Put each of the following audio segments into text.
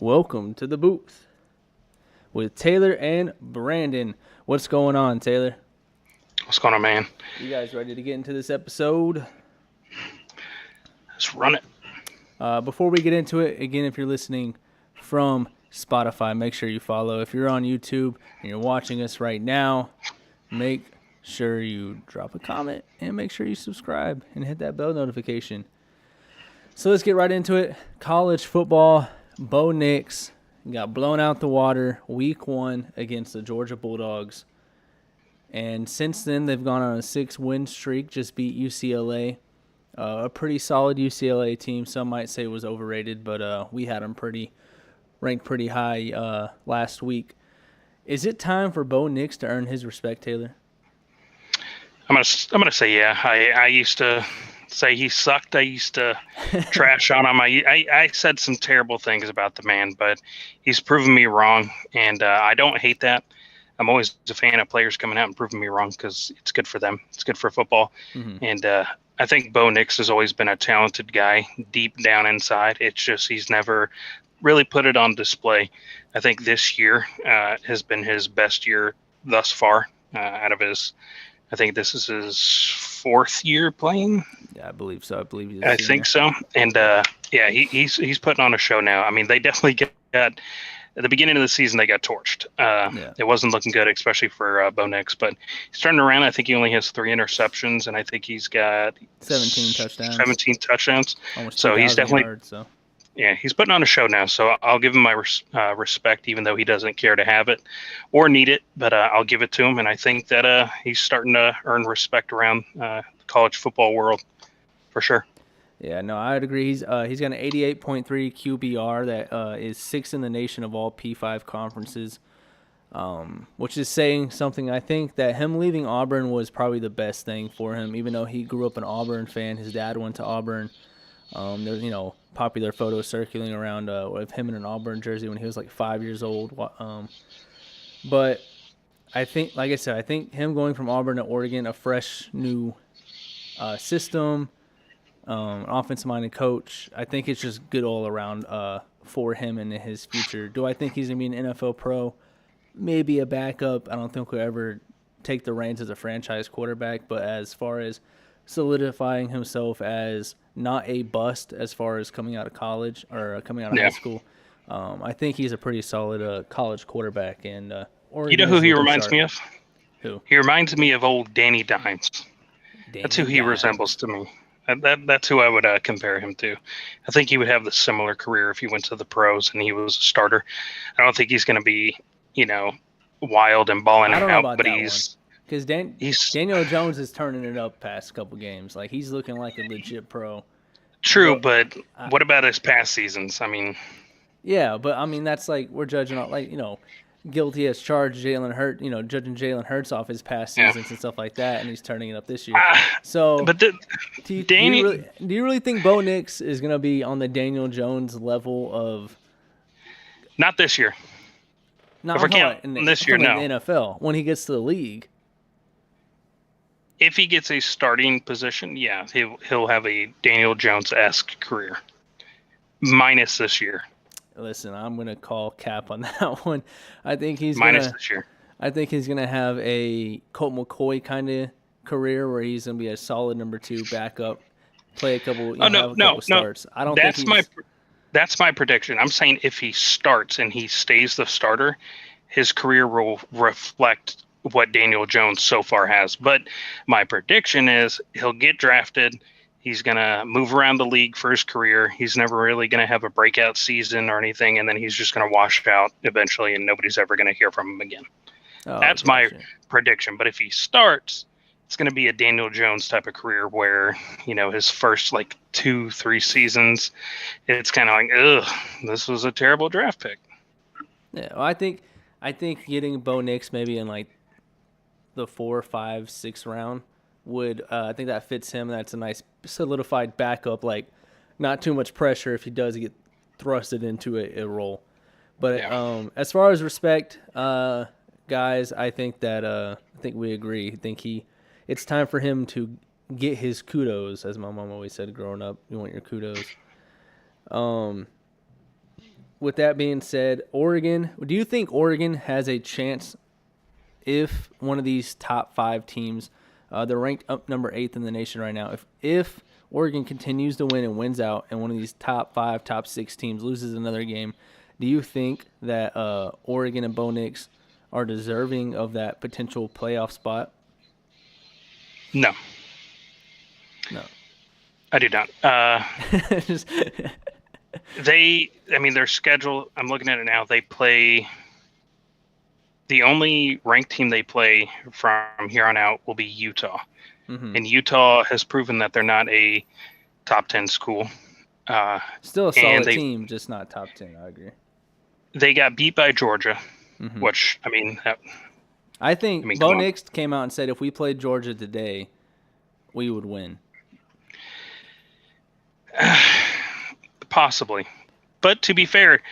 welcome to the booth with Taylor and Brandon. What's going on, Taylor? What's going on, man? You guys ready to get into this episode? Let's run it. Before we get into it, again, if you're listening from Spotify, make sure you follow. If you're on YouTube and you're watching us right now, make sure you drop a comment and make sure you subscribe and hit that bell notification. So let's get right into it. College football, Bo Nix got blown out the water week 1 against the Georgia Bulldogs. And since then, they've gone on a 6-win streak, just beat UCLA. A pretty solid UCLA team. Some might say was overrated, but we had them ranked pretty high last week. Is it time for Bo Nix to earn his respect, Taylor? I'm gonna say yeah. I used to say he sucked. I used to trash on him. I said some terrible things about the man, but he's proven me wrong, and I don't hate that. I'm always a fan of players coming out and proving me wrong because it's good for them. It's good for football, and I think Bo Nix has always been a talented guy deep down inside. It's just he's never really put it on display. I think this year has been his best year thus far out of his. I think this is his 4th year playing. Yeah, I believe so. I think so. And yeah, he's putting on a show now. I mean, they definitely got at the beginning of the season they got torched. It wasn't looking good, especially for Bo Nix. But he's turning around. I think he only has 3 interceptions, and I think he's got 17 touchdowns. Almost so he's definitely yards, Yeah, he's putting on a show now, so I'll give him my respect, even though he doesn't care to have it or need it. But I'll give it to him, and I think that he's starting to earn respect around the college football world, for sure. Yeah, no, I'd agree. He's got an 88.3 QBR that is 6th in the nation of all P5 conferences, which is saying something. I think that him leaving Auburn was probably the best thing for him, even though he grew up an Auburn fan. His dad went to Auburn. There's, popular photos circulating around of him in an Auburn jersey when he was like 5 years old. But I think, like I said, I think him going from Auburn to Oregon, a fresh new system, offensive-minded coach, I think it's just good all around for him and his future. Do I think he's going to be an NFL pro? Maybe a backup. I don't think he'll ever take the reins as a franchise quarterback, but as far as solidifying himself as not a bust as far as coming out of college or coming out of high school, I think he's a pretty solid college quarterback. And you know who he reminds me of? Who? He reminds me of old Danny Dimes. That's who he resembles to me. That's who I would compare him to. I think he would have the similar career if he went to the pros and he was a starter. I don't think he's going to be, wild and balling out, but he's. Because Daniel Jones is turning it up past couple games. Like, he's looking like a legit pro. True, but what about his past seasons? I mean... Yeah, but, that's like we're judging, guilty as charged Jalen Hurts, judging Jalen Hurts off his past seasons and stuff like that, and he's turning it up this year. Do you really think Bo Nix is going to be on the Daniel Jones level of... Not this year. No, this year, no. In the NFL, when he gets to the league. If he gets a starting position, yeah, he'll have a Daniel Jones-esque career. Minus this year. Listen, I'm gonna call cap on that one. I think he's this year. I think he's gonna have a Colt McCoy kind of career where he's gonna be a solid number 2 backup, play a couple. Starts. I don't. That's my prediction. I'm saying if he starts and he stays the starter, his career will reflect what Daniel Jones so far has. But my prediction is he'll get drafted. He's going to move around the league for his career. He's never really going to have a breakout season or anything, and then he's just going to wash out eventually, and nobody's ever going to hear from him again. That's my prediction. But if he starts, it's going to be a Daniel Jones type of career where, his first 2-3 seasons, it's kind of like, ugh, this was a terrible draft pick. Yeah, well, I think getting Bo Nix maybe in the 4, 5, 6 round would I think that fits him. That's a nice solidified backup, not too much pressure if he does get thrusted into a role. But as far as respect, guys, I think we agree. I think it's time for him to get his kudos, as my mom always said growing up. You want your kudos. with that being said, Oregon, do you think Oregon has a chance if one of these top 5 teams, they're ranked up number 8th in the nation right now, if Oregon continues to win and wins out and one of these top 5, top 6 teams loses another game, do you think that Oregon and Bo Nix are deserving of that potential playoff spot? No. No. I do not. Their schedule, I'm looking at it now, they play, the only ranked team they play from here on out will be Utah. Mm-hmm. And Utah has proven that they're not a top 10 school. Still a solid team, just not top 10, I agree. They got beat by Georgia, which, I think Bo Nix came out and said if we played Georgia today, we would win. Possibly. But to be fair,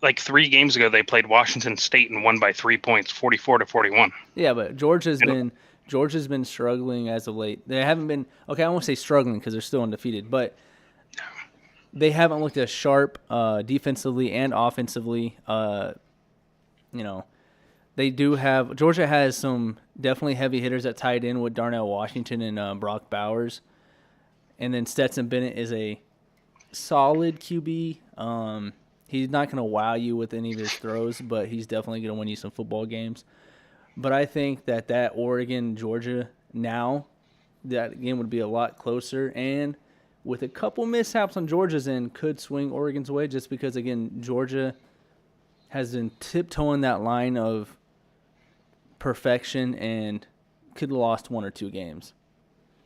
like 3 games ago, they played Washington State and won by 3 points, 44-41. Yeah, but Georgia's been struggling as of late. They haven't been – okay, I won't say struggling because they're still undefeated, but they haven't looked as sharp defensively and offensively. They do have – Georgia has some definitely heavy hitters at tight end with Darnell Washington and Brock Bowers. And then Stetson Bennett is a solid QB. He's not going to wow you with any of his throws, but he's definitely going to win you some football games. But I think that Oregon-Georgia now, that game would be a lot closer. And with a couple mishaps on Georgia's end, could swing Oregon's way just because, again, Georgia has been tiptoeing that line of perfection and could have lost 1 or 2 games.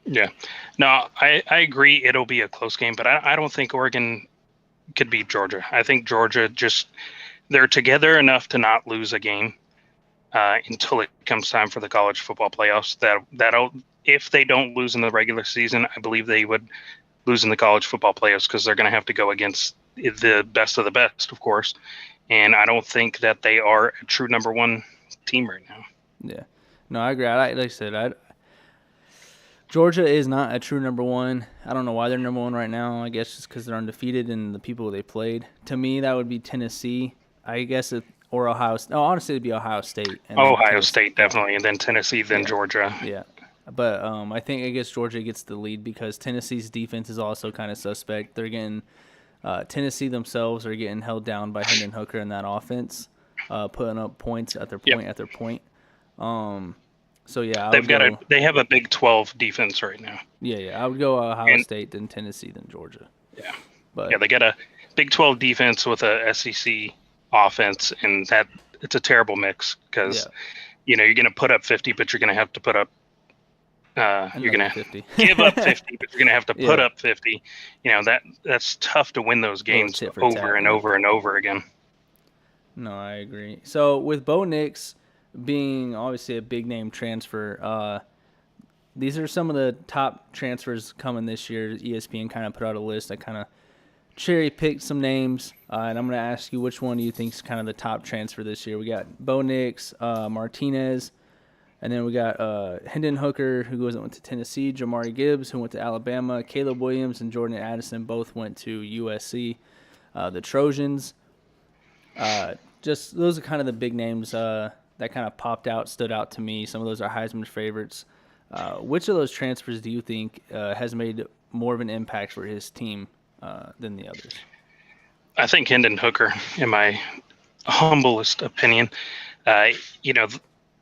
Yeah. No, I agree it'll be a close game, but I don't think Oregon could beat Georgia. I think Georgia they're together enough to not lose a game until it comes time for the college football playoffs. That'll if they don't lose in the regular season, I believe they would lose in the college football playoffs because they're going to have to go against the best of the best, of course. And I don't think that they are a true number 1 team right now. Yeah. No, I agree. Like I said, Georgia is not a true number 1. I don't know why they're number 1 right now. I guess just because they're undefeated and the people they played. To me, that would be Tennessee, I guess, or Ohio State. No, honestly, it'd be Ohio State. Ohio State, definitely, and then Tennessee, then Georgia. Yeah. But I guess Georgia gets the lead because Tennessee's defense is also kind of suspect. They're getting Tennessee themselves are getting held down by Hendon Hooker in that offense, putting up points at their point. So yeah, they have a Big 12 defense right now. Yeah, I would go Ohio State, then Tennessee, then Georgia. Yeah, they got a Big 12 defense with a SEC offense, and that it's a terrible mix because you're going to put up 50, but you're going to have to put up. You're going to give up 50, but you're going to have to put up 50. That's tough to win those games over and over and over again. No, I agree. So with Bo Nix being obviously a big name transfer, these are some of the top transfers coming this year. ESPN kind of put out a list. I kind of cherry picked some names, and I'm going to ask you which one do you think is kind of the top transfer this year. We got Bo Nix, Martinez, and then we got Hendon Hooker, who went to Tennessee, Jamari Gibbs, who went to Alabama, Caleb Williams and Jordan Addison both went to USC. The Trojans, just those are kind of the big names that kind of stood out to me. Some of those are Heisman favorites. Which of those transfers do you think has made more of an impact for his team than the others? I think Hendon Hooker, in my humblest opinion.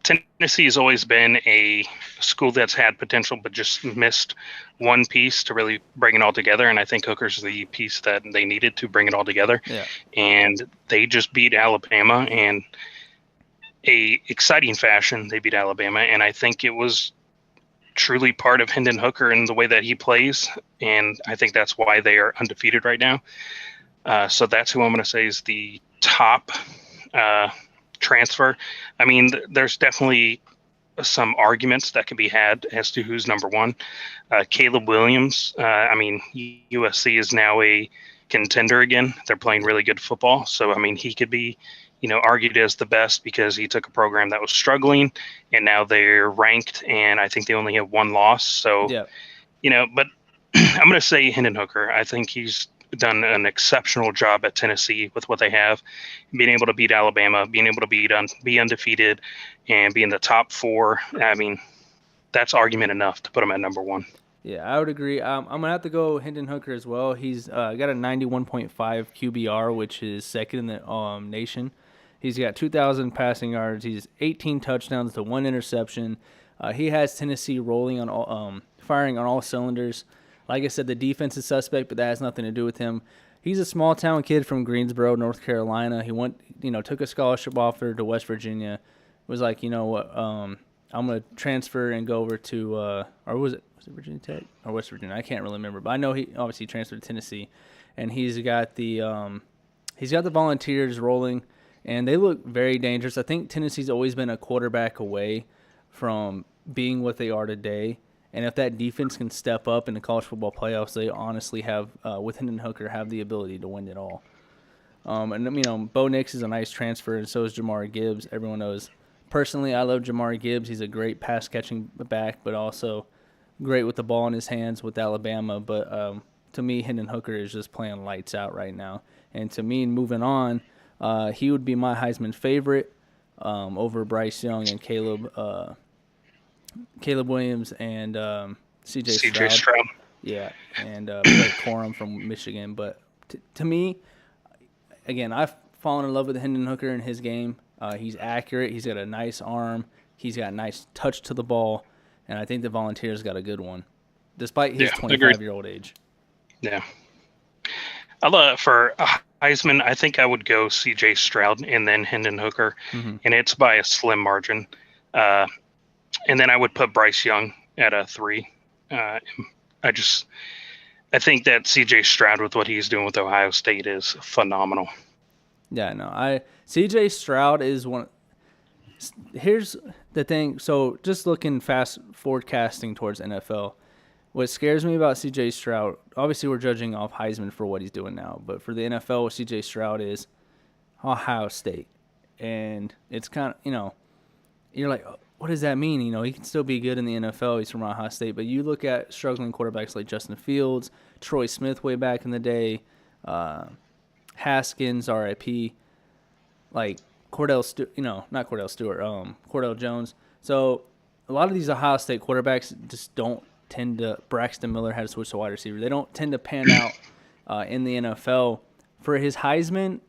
Tennessee has always been a school that's had potential but just missed one piece to really bring it all together, and I think Hooker's the piece that they needed to bring it all together. Yeah. And they just beat Alabama in a exciting fashion. They beat Alabama, and I think it was truly part of Hendon Hooker and the way that he plays, and I think that's why they are undefeated right now. So that's who I'm going to say is the top transfer. I mean, there's definitely some arguments that can be had as to who's number 1. Caleb Williams, USC is now a contender again. They're playing really good football. So, he could be, argued as the best because he took a program that was struggling and now they're ranked and I think they only have 1 loss. So, but I'm going to say Hendon Hooker. I think he's done an exceptional job at Tennessee with what they have, being able to beat Alabama, being able to be undefeated, and be in the top 4. I mean, that's argument enough to put him at number 1. Yeah, I would agree. I'm going to have to go Hendon Hooker as well. He's got a 91.5 QBR, which is second in the nation. He's got 2,000 passing yards. He's 18 touchdowns to 1 interception. He has Tennessee rolling on all, firing on all cylinders. Like I said, the defense is suspect, but that has nothing to do with him. He's a small town kid from Greensboro, North Carolina. He took a scholarship offer to West Virginia. Was like, you know what, I'm gonna transfer and go over to, or was it Virginia Tech or West Virginia? I can't really remember, but I know he obviously transferred to Tennessee, and he's got the Volunteers rolling, and they look very dangerous. I think Tennessee's always been a quarterback away from being what they are today. And if that defense can step up in the college football playoffs, they honestly have, with Hendon Hooker, have the ability to win it all. And Bo Nix is a nice transfer, and so is Jamar Gibbs. Everyone knows. Personally, I love Jamar Gibbs. He's a great pass-catching back, but also great with the ball in his hands with Alabama. But to me, Hendon Hooker is just playing lights out right now. And to me, moving on, he would be my Heisman favorite over Bryce Young and Caleb Williams and C.J. Stroud. Yeah, and Blake Corum from Michigan. But to me, again, I've fallen in love with Hendon Hooker in his game. He's accurate. He's got a nice arm. He's got a nice touch to the ball. And I think the Volunteers got a good one, despite his 25-year-old age. Yeah. For Heisman, I think I would go C.J. Stroud and then Hendon Hooker, and it's by a slim margin. And then I would put Bryce Young at a 3. I think that C.J. Stroud with what he's doing with Ohio State is phenomenal. Yeah, no, C.J. Stroud is one. Here's the thing. So just looking forecasting towards NFL, what scares me about C.J. Stroud, obviously we're judging off Heisman for what he's doing now, but for the NFL, what C.J. Stroud is Ohio State. And it's kind of, you're like, what does that mean? He can still be good in the NFL. He's from Ohio State. But you look at struggling quarterbacks like Justin Fields, Troy Smith way back in the day, Haskins, RIP, like Cordell Jones. So a lot of these Ohio State quarterbacks just don't tend to – Braxton Miller had to switch to wide receiver. They don't tend to pan out in the NFL. For his Heisman,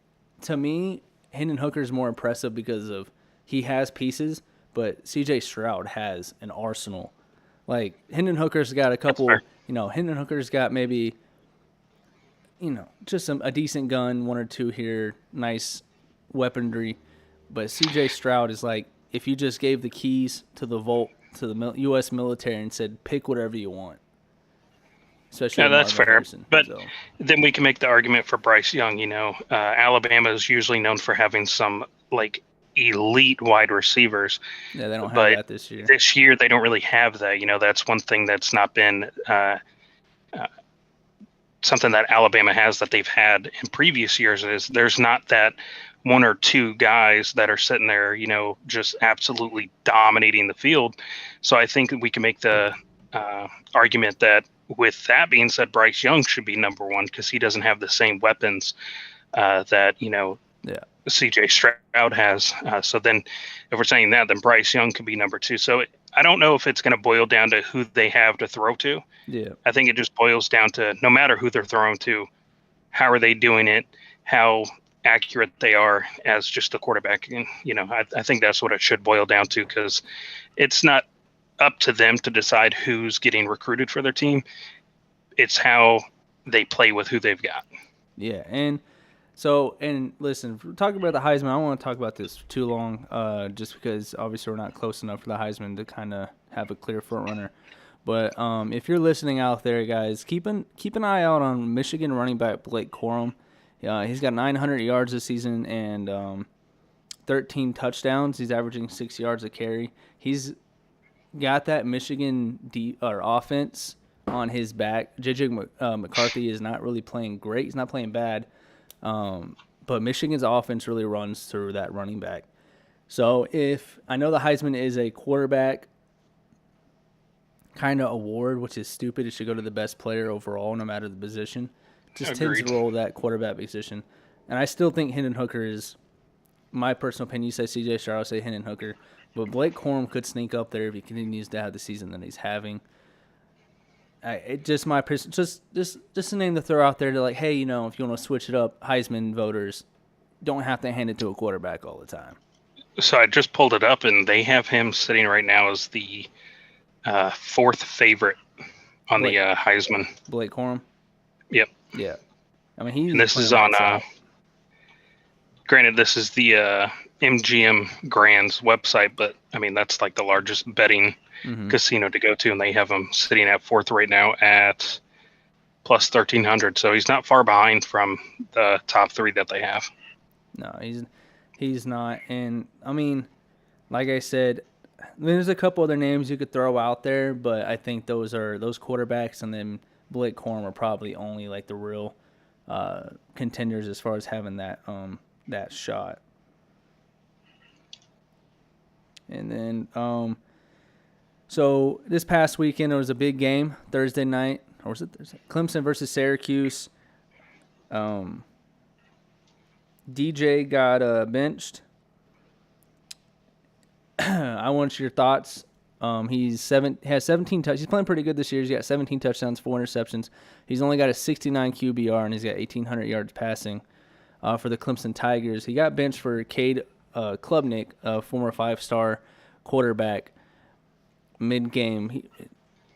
to me, Hendon Hooker is more impressive because of he has pieces – but C.J. Stroud has an arsenal. Like, Hendon Hooker's got a couple, Hendon Hooker's got maybe, just a decent gun, 1 or 2 here, nice weaponry. But C.J. Stroud is like, if you just gave the keys to the vault to the U.S. military and said, pick whatever you want. Especially that's fair. But then we can make the argument for Bryce Young. Alabama is usually known for having some, elite wide receivers. Yeah, they don't have that this year. This year, they don't really have that. That's one thing that's not been something that Alabama has that they've had in previous years is there's not that 1 or 2 guys that are sitting there, just absolutely dominating the field. So I think we can make the argument that with that being said, Bryce Young should be number 1 because he doesn't have the same weapons that, C.J. Stroud has. So then if we're saying that, then Bryce Young could be number 2. So I don't know if it's going to boil down to who they have to throw to. Yeah. I think it just boils down to no matter who they're throwing to, how are they doing it, how accurate they are as just a quarterback. And, I think that's what it should boil down to because it's not up to them to decide who's getting recruited for their team. It's how they play with who they've got. Yeah, and listen, talking about the Heisman, I don't want to talk about this too long, just because obviously we're not close enough for the Heisman to kind of have a clear front runner. But if you're listening out there, guys, keep an eye out on Michigan running back Blake Corum. He's got 900 yards this season and 13 touchdowns. He's averaging 6 yards a carry. He's got that Michigan offense on his back. J.J. McCarthy is not really playing great. He's not playing bad. But Michigan's offense really runs through that running back. So I know the Heisman is a quarterback kind of award, which is stupid. It should go to the best player overall, no matter the position. just tends to Agreed. roll that quarterback position. And I still think Hendon Hooker is my personal opinion. You say C.J. Stroud, I say Hendon Hooker, but Blake Corum could sneak up there if he continues to have the season that he's having. It just my just a name to throw out there to like, hey, you know, if you want to switch it up, Heisman voters don't have to hand it to a quarterback all the time. So I just pulled it up, and they have him sitting right now as the fourth favorite on the Heisman. Blake Corum. Yep. Yeah, I mean he's. And this is on. Granted, this is the MGM Grand's website, but I mean that's like the largest betting casino to go to, and they have him sitting at fourth right now at plus 1,300. So he's not far behind from the top three that they have. No, he's not. And I mean, like I said, there's a couple other names you could throw out there, but I think those quarterbacks and then Blake Corum are probably only like the real contenders as far as having that shot. And then so this past weekend there was a big game Thursday night, or was it Thursday? Clemson versus Syracuse. DJ got benched. I want your thoughts. Has 17 touchdowns. He's playing pretty good this year. He's got 17 touchdowns, 4 interceptions. He's only got a 69 QBR, and he's got 1,800 yards passing for the Clemson Tigers. He got benched for Cade Klubnik, a former 5-star quarterback, mid-game.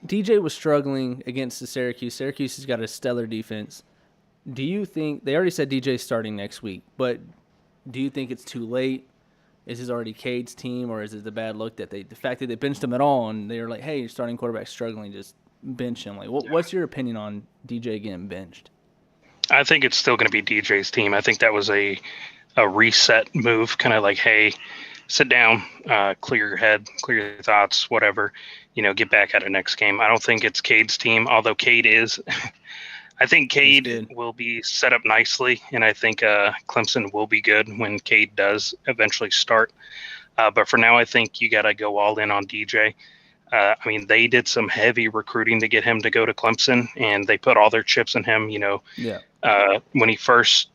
DJ was struggling against the Syracuse. Syracuse has got a stellar defense. Do you think – they already said DJ's starting next week, but do you think it's too late? Is this already Cade's team, or is it the bad look that the fact that they benched him at all and they're like, hey, your starting quarterback's struggling, just bench him? Like, what's your opinion on DJ getting benched? I think it's still going to be DJ's team. I think that was a reset move, kind of like, hey, sit down, clear your head, clear your thoughts, whatever, get back at it next game. I don't think it's Cade's team, although Cade is. I think Cade will be set up nicely, and I think Clemson will be good when Cade does eventually start. But for now, I think you got to go all in on DJ. I mean, they did some heavy recruiting to get him to go to Clemson, and they put all their chips in him. When he first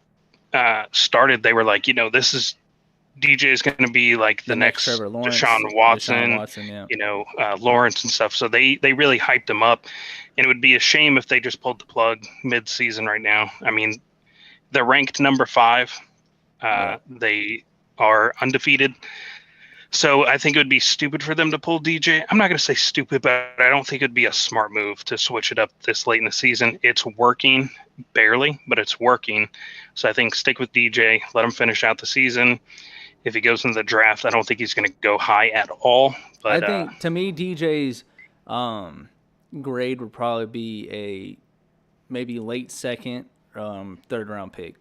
started, they were like, this is DJ is going to be like the next Deshaun Watson, Lawrence and stuff. So they really hyped him up, and it would be a shame if they just pulled the plug mid-season right now. I mean, they're ranked number 5. They are undefeated. So I think it would be stupid for them to pull DJ. I'm not going to say stupid, but I don't think it would be a smart move to switch it up this late in the season. It's working, barely, but it's working. So I think stick with DJ, let him finish out the season. If he goes into the draft, I don't think he's going to go high at all. But I think, to me, DJ's grade would probably be a maybe late second, third-round pick.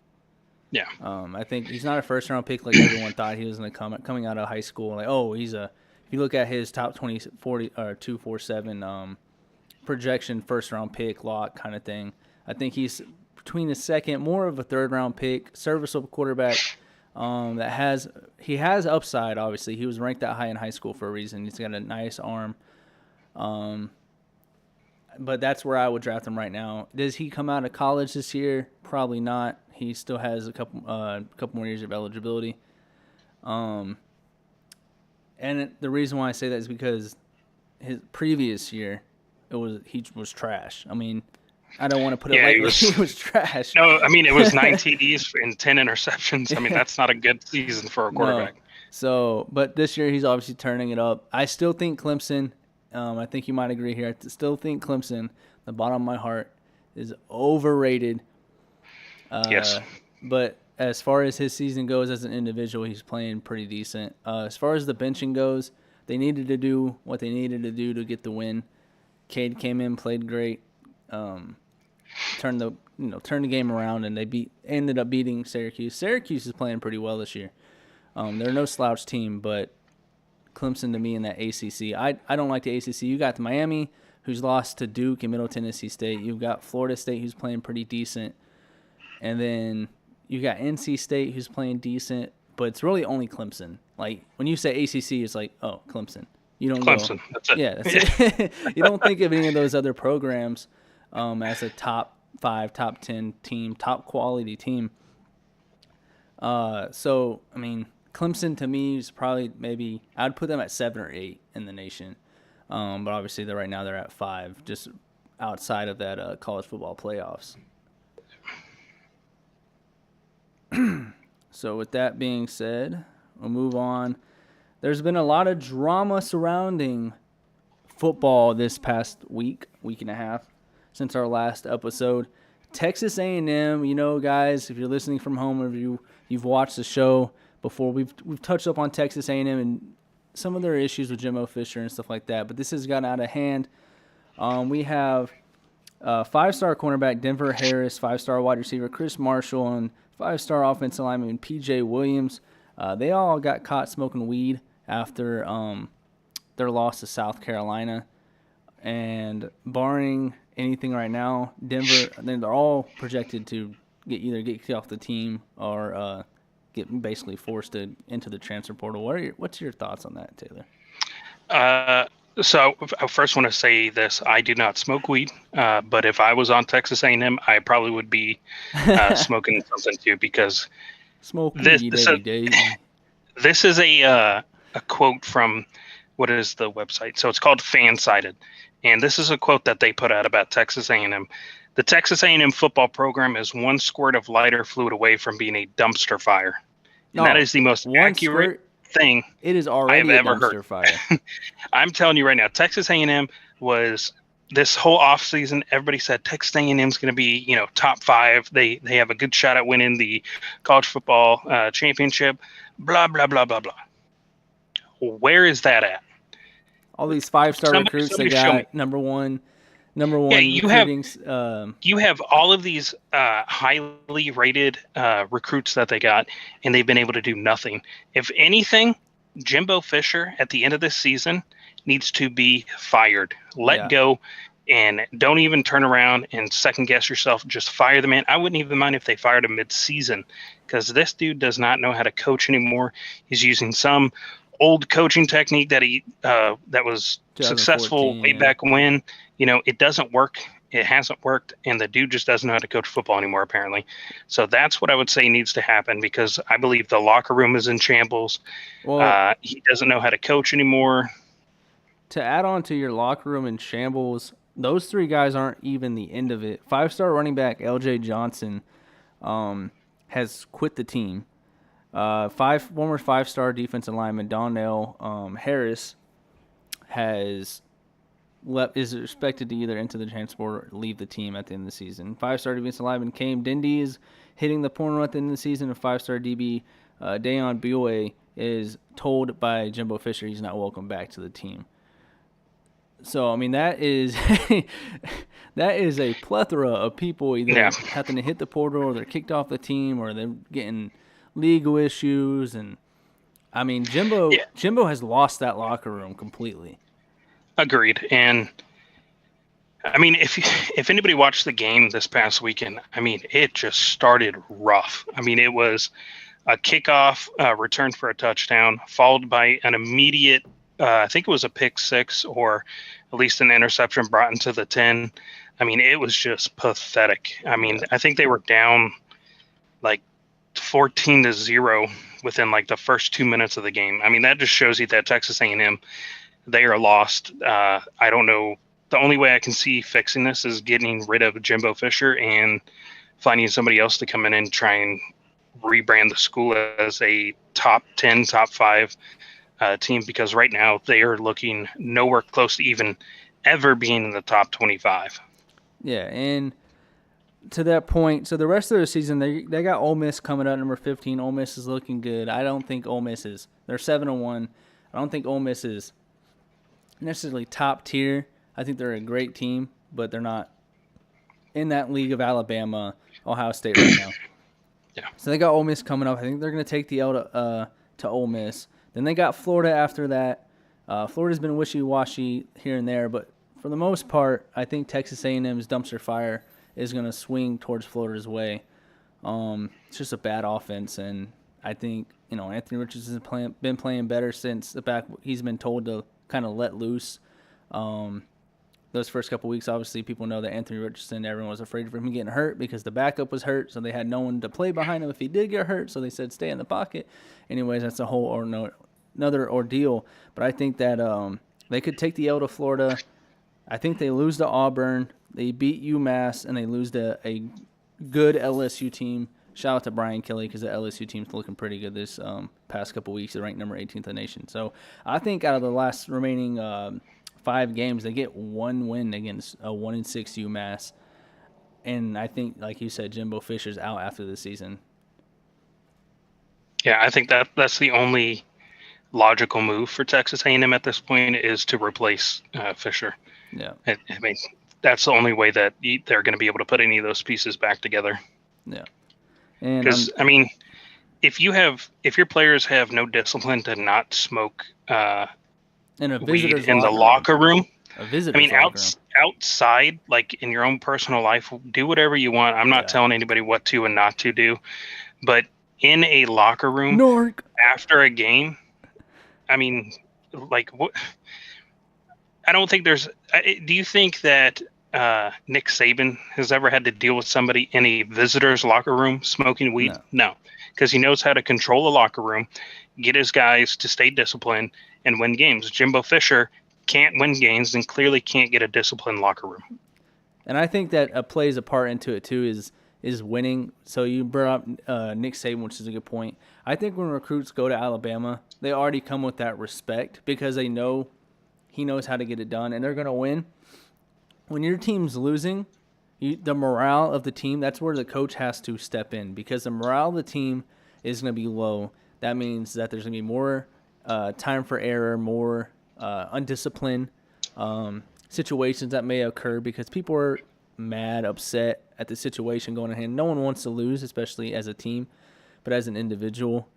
Yeah. I think he's not a first-round pick like everyone thought he was going to come coming out of high school. Like, if you look at his top 20, 40, or 247 projection, first-round pick, lock kind of thing, I think he's between a second, more of a third-round pick, serviceable quarterback. He has upside. Obviously, he was ranked that high in high school for a reason. He's got a nice arm, but that's where I would draft him right now. Does he come out of college this year? Probably not. He still has a couple more years of eligibility. And the reason why I say that is because his previous year, he was trash. I mean, I don't want to put it lightly. He was trash. No, I mean, it was 9 TDs and 10 interceptions. I mean, that's not a good season for a quarterback. No. So, but this year he's obviously turning it up. I still think Clemson, I think you might agree here, I still think Clemson, the bottom of my heart, is overrated. Yes. But as far as his season goes as an individual, he's playing pretty decent. As far as the benching goes, they needed to do what they needed to do to get the win. Cade came in, played great. Turned the game around, and they ended up beating Syracuse. Syracuse is playing pretty well this year. They're no slouch team, but Clemson to me in that ACC. I don't like the ACC. You got Miami, who's lost to Duke and Middle Tennessee State. You've got Florida State, who's playing pretty decent, and then you got NC State, who's playing decent. But it's really only Clemson. Like when you say ACC, it's like, oh, Clemson. You don't Clemson. That's it. Yeah, that's it. You don't think of any of those other programs as a top 5, top 10 team, top quality team. So I mean, Clemson to me is probably maybe I'd put them at 7 or 8 in the nation. But obviously right now they're at 5, just outside of that college football playoffs. So with that being said, we'll move on. There's been a lot of drama surrounding football this past week and a half since our last episode. Texas A&M, guys, if you're listening from home or you've watched the show before, we've touched up on Texas A&M and some of their issues with Jimbo Fisher and stuff like that. But this has gotten out of hand. We have 5-star cornerback Denver Harris, 5-star wide receiver Chris Marshall, and 5-star offensive lineman P.J. Williams. They all got caught smoking weed after their loss to South Carolina. And barring anything right now, Denver, they're all projected to either get kicked off the team or get basically forced into the transfer portal. What's your thoughts on that, Taylor? So I first want to say this: I do not smoke weed, but if I was on Texas A&M, I probably would be smoking something too, because smoke weed every day. This is a quote from, what is the website? So it's called Fansided, and this is a quote that they put out about Texas A&M. The Texas A&M football program is one squirt of lighter fluid away from being a dumpster fire, and that is the most accurate thing it is already I've a ever dumpster heard. Fire. I'm telling you right now, Texas A&M was, this whole offseason, everybody said Texas A&M is going to be, top 5. They have a good shot at winning the college football championship. Blah blah blah blah blah. Where is that at? All these 5-star recruits they got number one. Yeah, you have all of these highly rated recruits that they got, and they've been able to do nothing. If anything, Jimbo Fisher at the end of this season needs to be fired. Let go, and don't even turn around and second guess yourself. Just fire the man. I wouldn't even mind if they fired him mid-season, because this dude does not know how to coach anymore. He's using some old coaching technique that was successful way back when. It doesn't work. It hasn't worked, and the dude just doesn't know how to coach football anymore, apparently. So that's what I would say needs to happen, because I believe the locker room is in shambles. Well, he doesn't know how to coach anymore. To add on to your locker room in shambles, those 3 guys aren't even the end of it. 5-star running back L.J. Johnson has quit the team. Former 5-star defensive lineman Donnell Harris is expected to either enter the transport or leave the team at the end of the season. 5-star defensive lineman Cam Dindy is hitting the portal at the end of the season. And 5-star DB Dayon Buie is told by Jimbo Fisher he's not welcome back to the team. So, I mean, that is a plethora of people either having to hit the portal, or they're kicked off the team, or they're getting legal issues. And, I mean, Jimbo has lost that locker room completely. Agreed. And, I mean, if anybody watched the game this past weekend, I mean, it just started rough. I mean, it was a kickoff return for a touchdown, followed by an immediate I think it was a pick 6, or at least an interception brought into the 10. I mean, it was just pathetic. I mean, I think they were down like 14-0 within like the first 2 minutes of the game. I mean, that just shows you that Texas A&M, they are lost. I don't know. The only way I can see fixing this is getting rid of Jimbo Fisher and finding somebody else to come in and try and rebrand the school as a top 10, top 5 team, because right now they are looking nowhere close to even ever being in the top 25. Yeah, and to that point, so the rest of the season, they got Ole Miss coming up, number 15. Ole Miss is looking good. I don't think Ole Miss is – they're 7-1. I don't think Ole Miss is necessarily top tier. I think they're a great team, but they're not in that league of Alabama, Ohio State right now. Yeah. So they got Ole Miss coming up. I think they're going to take the L to Ole Miss. Then they got Florida after that. Florida's been wishy-washy here and there, but for the most part, I think Texas A&M's dumpster fire is going to swing towards Florida's way. It's just a bad offense, and I think Anthony Richardson's been playing better since the back. He's been told to kind of let loose. those first couple weeks, obviously people know that Anthony Richardson, everyone was afraid of him getting hurt because the backup was hurt, so they had no one to play behind him if he did get hurt, so they said stay in the pocket. Anyways, that's a whole or no, another ordeal. But I think that they could take the L to Florida. I think they lose to Auburn, they beat UMass, and they lose to a good LSU team. Shout out to Brian Kelly because the LSU team's looking pretty good this past couple weeks. They're ranked number 18th in the nation. So I think out of the last remaining 5 games, they get 1 win against a 1-6 UMass. And I think, like you said, Jimbo Fisher's out after the season. Yeah, I think that's the only logical move for Texas A&M at this point is to replace Fisher. Yeah. I mean, that's the only way that they're going to be able to put any of those pieces back together. Yeah. Because, I mean, if your players have no discipline to not smoke in a weed visitor's in the locker room, outside, like in your own personal life, do whatever you want. I'm not telling anybody what to and not to do. But in a locker room after a game, I mean, like, what? I don't think there's. Do you think that Nick Saban has ever had to deal with somebody in a visitor's locker room smoking weed? No, because he knows how to control the locker room, get his guys to stay disciplined, and win games. Jimbo Fisher can't win games and clearly can't get a disciplined locker room. And I think that plays a part into it too is winning. So you brought up Nick Saban, which is a good point. I think when recruits go to Alabama, they already come with that respect because they know he knows how to get it done and they're going to win. When your team's losing, the morale of the team, that's where the coach has to step in because the morale of the team is going to be low. That means that there's going to be more time for error, more undisciplined situations that may occur because people are mad, upset at the situation going ahead. No one wants to lose, especially as a team, but as an individual.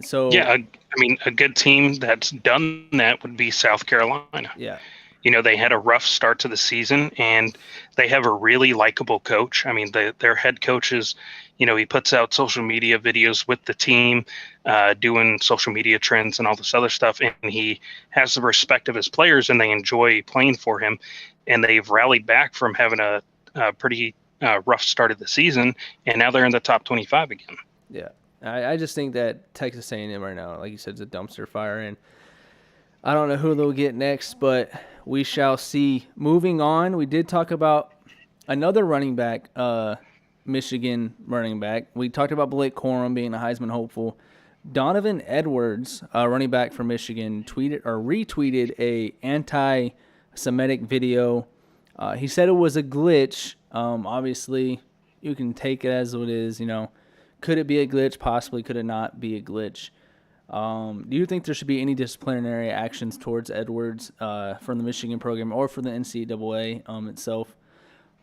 So yeah, I mean, a good team that's done that would be South Carolina. Yeah. You know, they had a rough start to the season, and they have a really likable coach. I mean, their head coach is, you know, he puts out social media videos with the team, doing social media trends and all this other stuff, and he has the respect of his players, and they enjoy playing for him. And they've rallied back from having a pretty rough start of the season, and now they're in the top 25 again. Yeah. I just think that Texas A&M right now, like you said, is a dumpster fire, and I don't know who they'll get next, but we shall see. Moving on, we did talk about another running back, Michigan running back. We talked about Blake Corum being a Heisman hopeful. Donovan Edwards, running back for Michigan, retweeted a anti-Semitic video. He said it was a glitch. Obviously, you can take it as what it is, you know. Could it be a glitch? Possibly. Could it not be a glitch? Do you think there should be any disciplinary actions towards Edwards from the Michigan program or for the NCAA itself,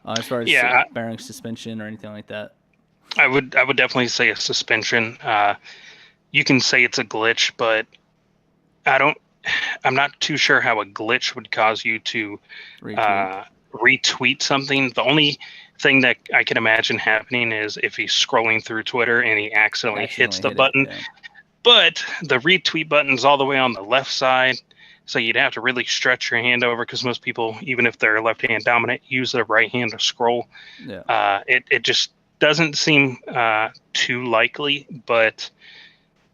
as far as bearing suspension or anything like that? I would definitely say a suspension. You can say it's a glitch, but I'm not too sure how a glitch would cause you to retweet something. The only thing that I can imagine happening is if he's scrolling through Twitter and he accidentally hits the button. Yeah. But the retweet button's all the way on the left side, so you'd have to really stretch your hand over because most people, even if they're left-hand dominant, use their right hand to scroll. Yeah. It just doesn't seem too likely, but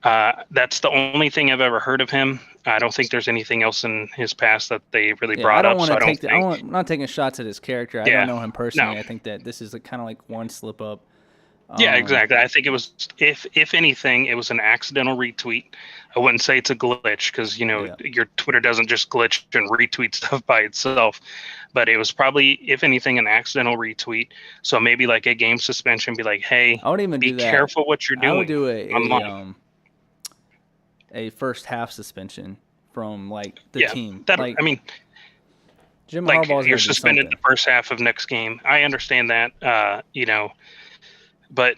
that's the only thing I've ever heard of him. I don't think there's anything else in his past that they really brought up. I'm not taking shots at his character. I don't know him personally. No. I think that this is kind of like one slip up. Yeah, exactly. I think it was, if anything, it was an accidental retweet. I wouldn't say it's a glitch because, you know, your Twitter doesn't just glitch and retweet stuff by itself. But it was probably, if anything, an accidental retweet. So maybe like a game suspension, be like, hey, I would even be careful what you're doing. I would do a first half suspension from like the team. I mean, Jim like Harbaugh's you're suspended the first half of next game. I understand that, you know. But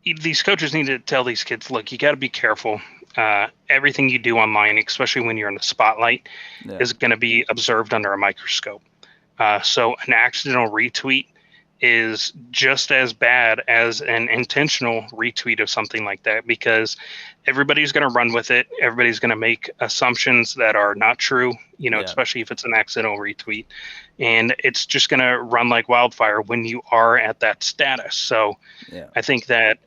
these coaches need to tell these kids, look, you got to be careful. Everything you do online, especially when you're in the spotlight, is going to be observed under a microscope. So an accidental retweet is just as bad as an intentional retweet of something like that, because everybody's going to run with it. Everybody's going to make assumptions that are not true, Yeah. especially if it's an accidental retweet. And it's just going to run like wildfire when you are at that status. So Yeah. I think that,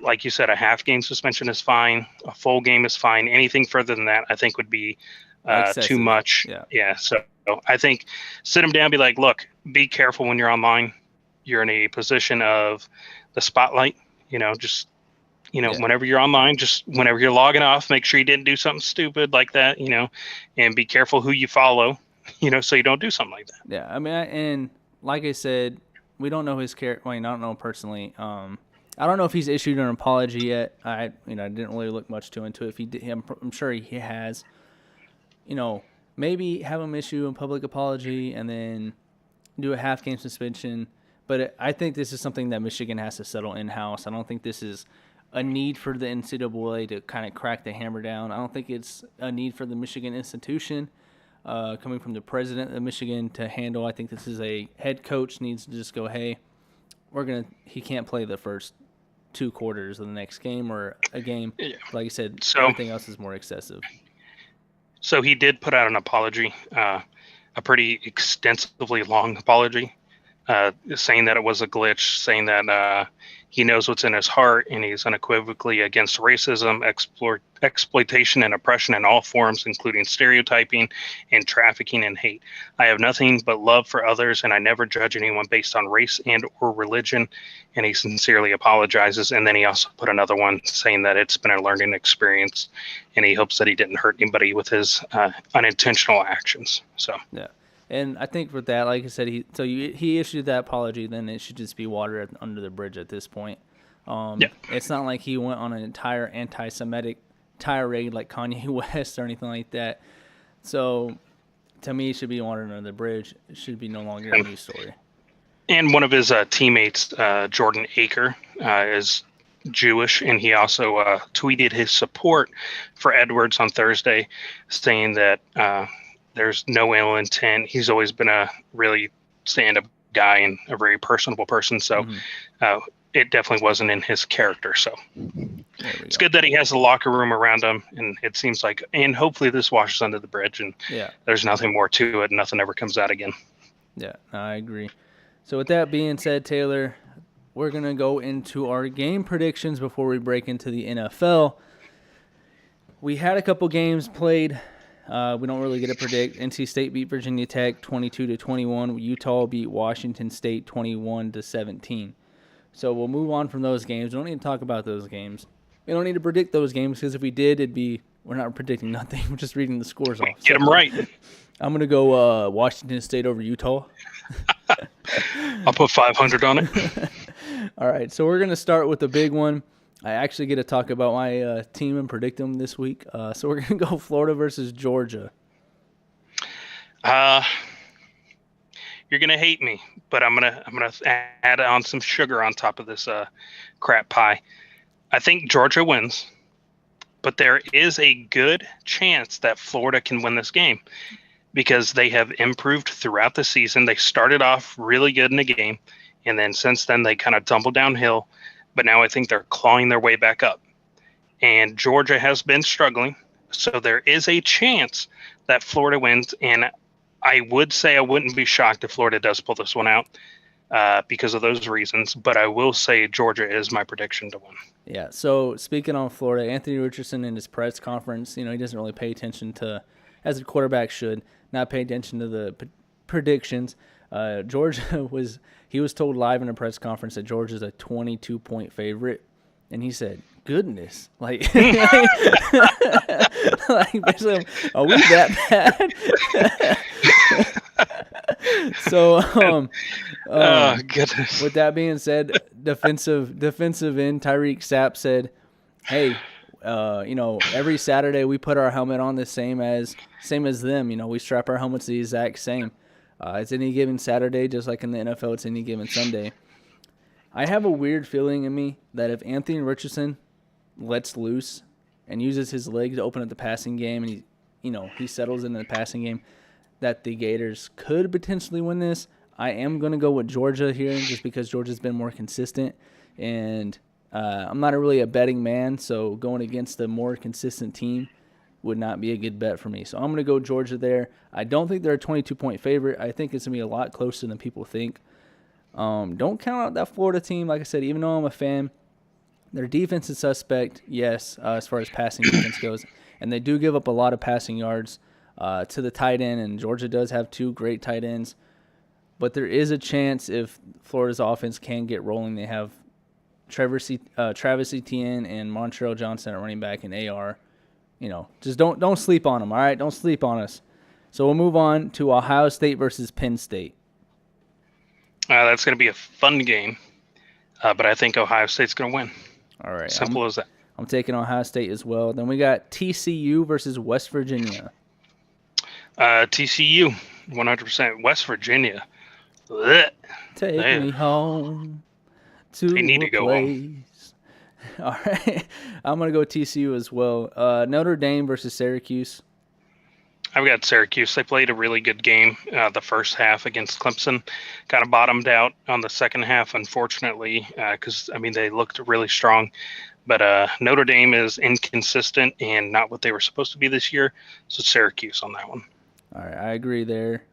like you said, a half game suspension is fine. A full game is fine. Anything further than that, I think would be too Excessive. much. Yeah. Yeah. So I think sit them down, be like, look, be careful when you're online. You're in a position of the spotlight, just, Yeah. whenever you're online, just whenever you're logging off, make sure you didn't do something stupid like that, and be careful who you follow, so you don't do something like that. Yeah. I mean, and like I said, we don't know his character. I don't know him personally. I don't know if he's issued an apology yet. I didn't really look much into it. If he did, I'm sure he has. Maybe have him issue a public apology and then do a half game suspension. But I think this is something that Michigan has to settle in house. I don't think this is a need for the NCAA to kind of crack the hammer down. I don't think it's a need for the Michigan institution coming from the president of Michigan to handle. I think this is a head coach needs to just go, hey, he can't play the first 2 quarters of the next game or a game. Yeah. Like I said, So everything else is more excessive. So he did put out an apology, a pretty extensively long apology, saying that it was a glitch, saying that he knows what's in his heart, and he's unequivocally against racism, exploitation, and oppression in all forms, including stereotyping and trafficking and hate. I have nothing but love for others, and I never judge anyone based on race and or religion. And he sincerely apologizes. And then he also put another one saying that it's been a learning experience, and he hopes that he didn't hurt anybody with his unintentional actions. So yeah. And I think with that, like I said, he issued that apology. Then it should just be water under the bridge at this point. yeah. It's not like he went on an entire anti-Semitic tirade like Kanye West or anything like that. So to me, it should be water under the bridge. It should be no longer a news story. And one of his teammates, Jordan Aker, is Jewish, and he also tweeted his support for Edwards on Thursday, saying that there's no ill intent. He's always been a really stand-up guy and a very personable person. So it definitely wasn't in his character. So it's good that he has a locker room around him, and it seems like, and hopefully this washes under the bridge, and there's nothing more to it. Nothing ever comes out again. Yeah, I agree. So with that being said, Taylor, we're going to go into our game predictions before we break into the NFL. We had a couple games played. We don't really get to predict. NC State beat Virginia Tech 22-21. Utah beat Washington State 21-17. So we'll move on from those games. We don't need to talk about those games. We don't need to predict those games because if we did, we're not predicting nothing. We're just reading the scores off. Get them right. I'm going to go Washington State over Utah. I'll put 500 on it. All right, so we're going to start with the big one. I actually get to talk about my team and predict them this week. So we're going to go Florida versus Georgia. You're gonna hate me, but I'm gonna add on some sugar on top of this crap pie. I think Georgia wins, but there is a good chance that Florida can win this game because they have improved throughout the season. They started off really good in the game, and then since then they kind of tumbled downhill. But now I think they're clawing their way back up. And Georgia has been struggling, so there is a chance that Florida wins. And I would say I wouldn't be shocked if Florida does pull this one out because of those reasons. But I will say Georgia is my prediction to win. Yeah, so speaking on Florida, Anthony Richardson in his press conference, he doesn't really pay attention to, as a quarterback should, not pay attention to the predictions. Georgia was told live in a press conference that Georgia's a 22-point favorite, and he said, "Goodness, like, basically, are we that bad?" So, oh goodness. With that being said, defensive end Tyreek Sapp said, "Hey, every Saturday we put our helmet on the same as them. We strap our helmets the exact same. It's any given Saturday, just like in the NFL, it's any given Sunday." I have a weird feeling in me that if Anthony Richardson lets loose and uses his leg to open up the passing game, and he settles into the passing game, that the Gators could potentially win this. I am going to go with Georgia here just because Georgia's been more consistent. And I'm not really a betting man, so going against a more consistent team would not be a good bet for me. So I'm going to go Georgia there. I don't think they're a 22-point favorite. I think it's going to be a lot closer than people think. Don't count out that Florida team. Like I said, even though I'm a fan, their defense is suspect, yes, as far as passing defense goes. And they do give up a lot of passing yards to the tight end, and Georgia does have 2 great tight ends. But there is a chance if Florida's offense can get rolling, they have Travis Etienne and Montreal Johnson at running back and AR. Just don't sleep on them, all right? Don't sleep on us. So we'll move on to Ohio State versus Penn State. That's going to be a fun game, but I think Ohio State's going to win. All right. Simple as that. I'm taking Ohio State as well. Then we got TCU versus West Virginia. TCU, 100%. West Virginia. Blech. Take me home to they need a to go place. Home. All right. I'm going to go TCU as well. Notre Dame versus Syracuse. I've got Syracuse. They played a really good game the first half against Clemson. Kind of bottomed out on the second half, unfortunately, because, they looked really strong. But Notre Dame is inconsistent and not what they were supposed to be this year. So Syracuse on that one. All right, I agree there.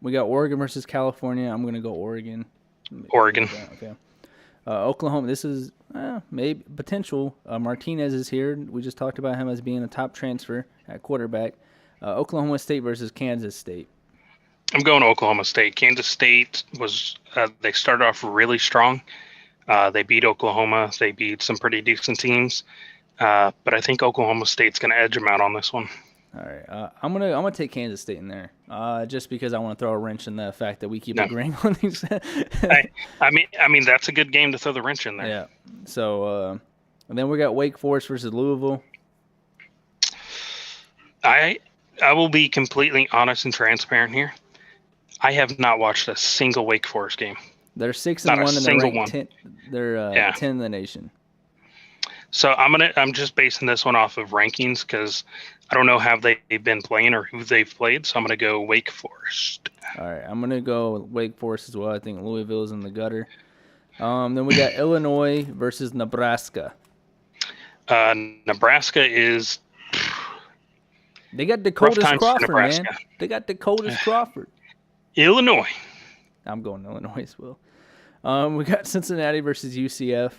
We got Oregon versus California. I'm going to go Oregon. Oregon. Okay. Oklahoma, this is maybe potential. Martinez is here. We just talked about him as being a top transfer at quarterback. Oklahoma State versus Kansas State. I'm going to Oklahoma State. Kansas State was they started off really strong. They beat Oklahoma. They beat some pretty decent teams. But I think Oklahoma State's going to edge them out on this one. All right, I'm gonna take Kansas State in there, just because I want to throw a wrench in the fact that we keep agreeing on these. I mean that's a good game to throw the wrench in there. Yeah. So, and then we got Wake Forest versus Louisville. I will be completely honest and transparent here. I have not watched a single Wake Forest game. They're 6-1 and they're ranked 10. They're 10 in the nation. So I'm just basing this one off of rankings because I don't know how they've been playing or who they've played. So I'm gonna go Wake Forest. All right, I'm gonna go Wake Forest as well. I think Louisville's in the gutter. Then we got Illinois versus Nebraska. Nebraska is. They got Dakota's Crawford, man. They got Dakota's Crawford. Illinois. I'm going Illinois as well. We got Cincinnati versus UCF.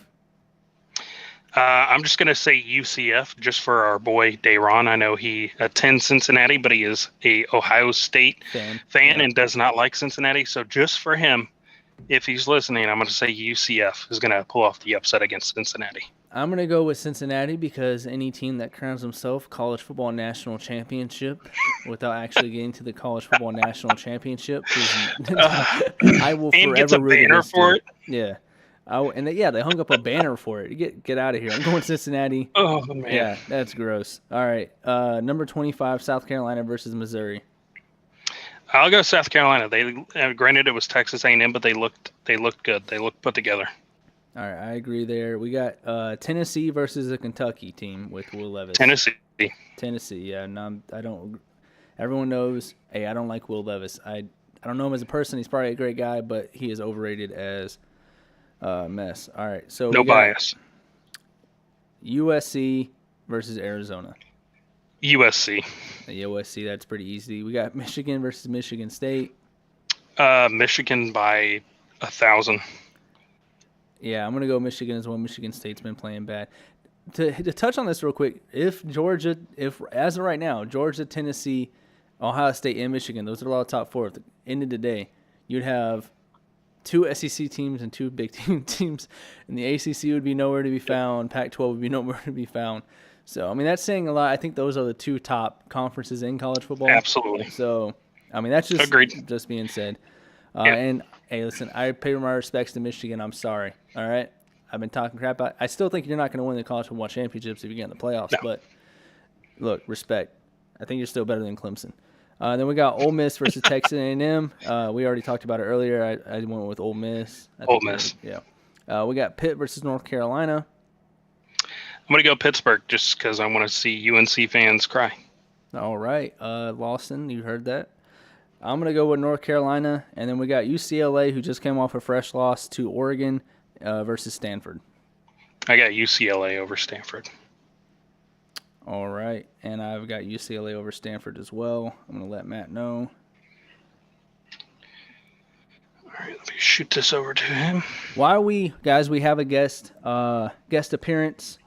I'm just going to say UCF just for our boy Dayron. I know he attends Cincinnati, but he is a Ohio State fan and does not like Cincinnati. So just for him, if he's listening, I'm going to say UCF is going to pull off the upset against Cincinnati. I'm going to go with Cincinnati because any team that crowns themselves college football national championship without actually getting to the college football national championship, I will forever gets a banner for it. Yeah. They hung up a banner for it. Get out of here. I'm going Cincinnati. Oh, man. Yeah, that's gross. All right. Number 25, South Carolina versus Missouri. I'll go South Carolina. They granted it was Texas A&M, but they looked good. They looked put together. All right, I agree there. We got Tennessee versus a Kentucky team with Will Levis. Tennessee, yeah. No, I don't. Everyone knows. Hey, I don't like Will Levis. I don't know him as a person. He's probably a great guy, but he is overrated as a mess. All right, so no bias. USC versus Arizona. USC. USC, that's pretty easy. We got Michigan versus Michigan State. Michigan by 1,000. Yeah, I'm going to go Michigan as well. Michigan State's been playing bad. To touch on this real quick, if as of right now, Georgia, Tennessee, Ohio State, and Michigan, those are all top 4 at the end of the day, you'd have 2 SEC teams and 2 Big Ten teams, and the ACC would be nowhere to be found. Pac-12 would be nowhere to be found. So, that's saying a lot. I think those are the 2 top conferences in college football. Absolutely. So, that's just Agreed. Just being said. And, hey, listen, I pay my respects to Michigan. I'm sorry. All right? I've been talking crap. I still think you're not going to win the college football championships if you get in the playoffs. No. But, look, respect. I think you're still better than Clemson. Then we got Ole Miss versus Texas A&M. We already talked about it earlier. I went with Ole Miss. Ole Miss. Yeah. We got Pitt versus North Carolina. I'm going to go Pittsburgh just because I want to see UNC fans cry. All right. Lawson, you heard that. I'm going to go with North Carolina, and then we got UCLA, who just came off a fresh loss to Oregon versus Stanford. I got UCLA over Stanford. All right, and I've got UCLA over Stanford as well. I'm going to let Matt know. All right, let me shoot this over to him. While we have a guest appearance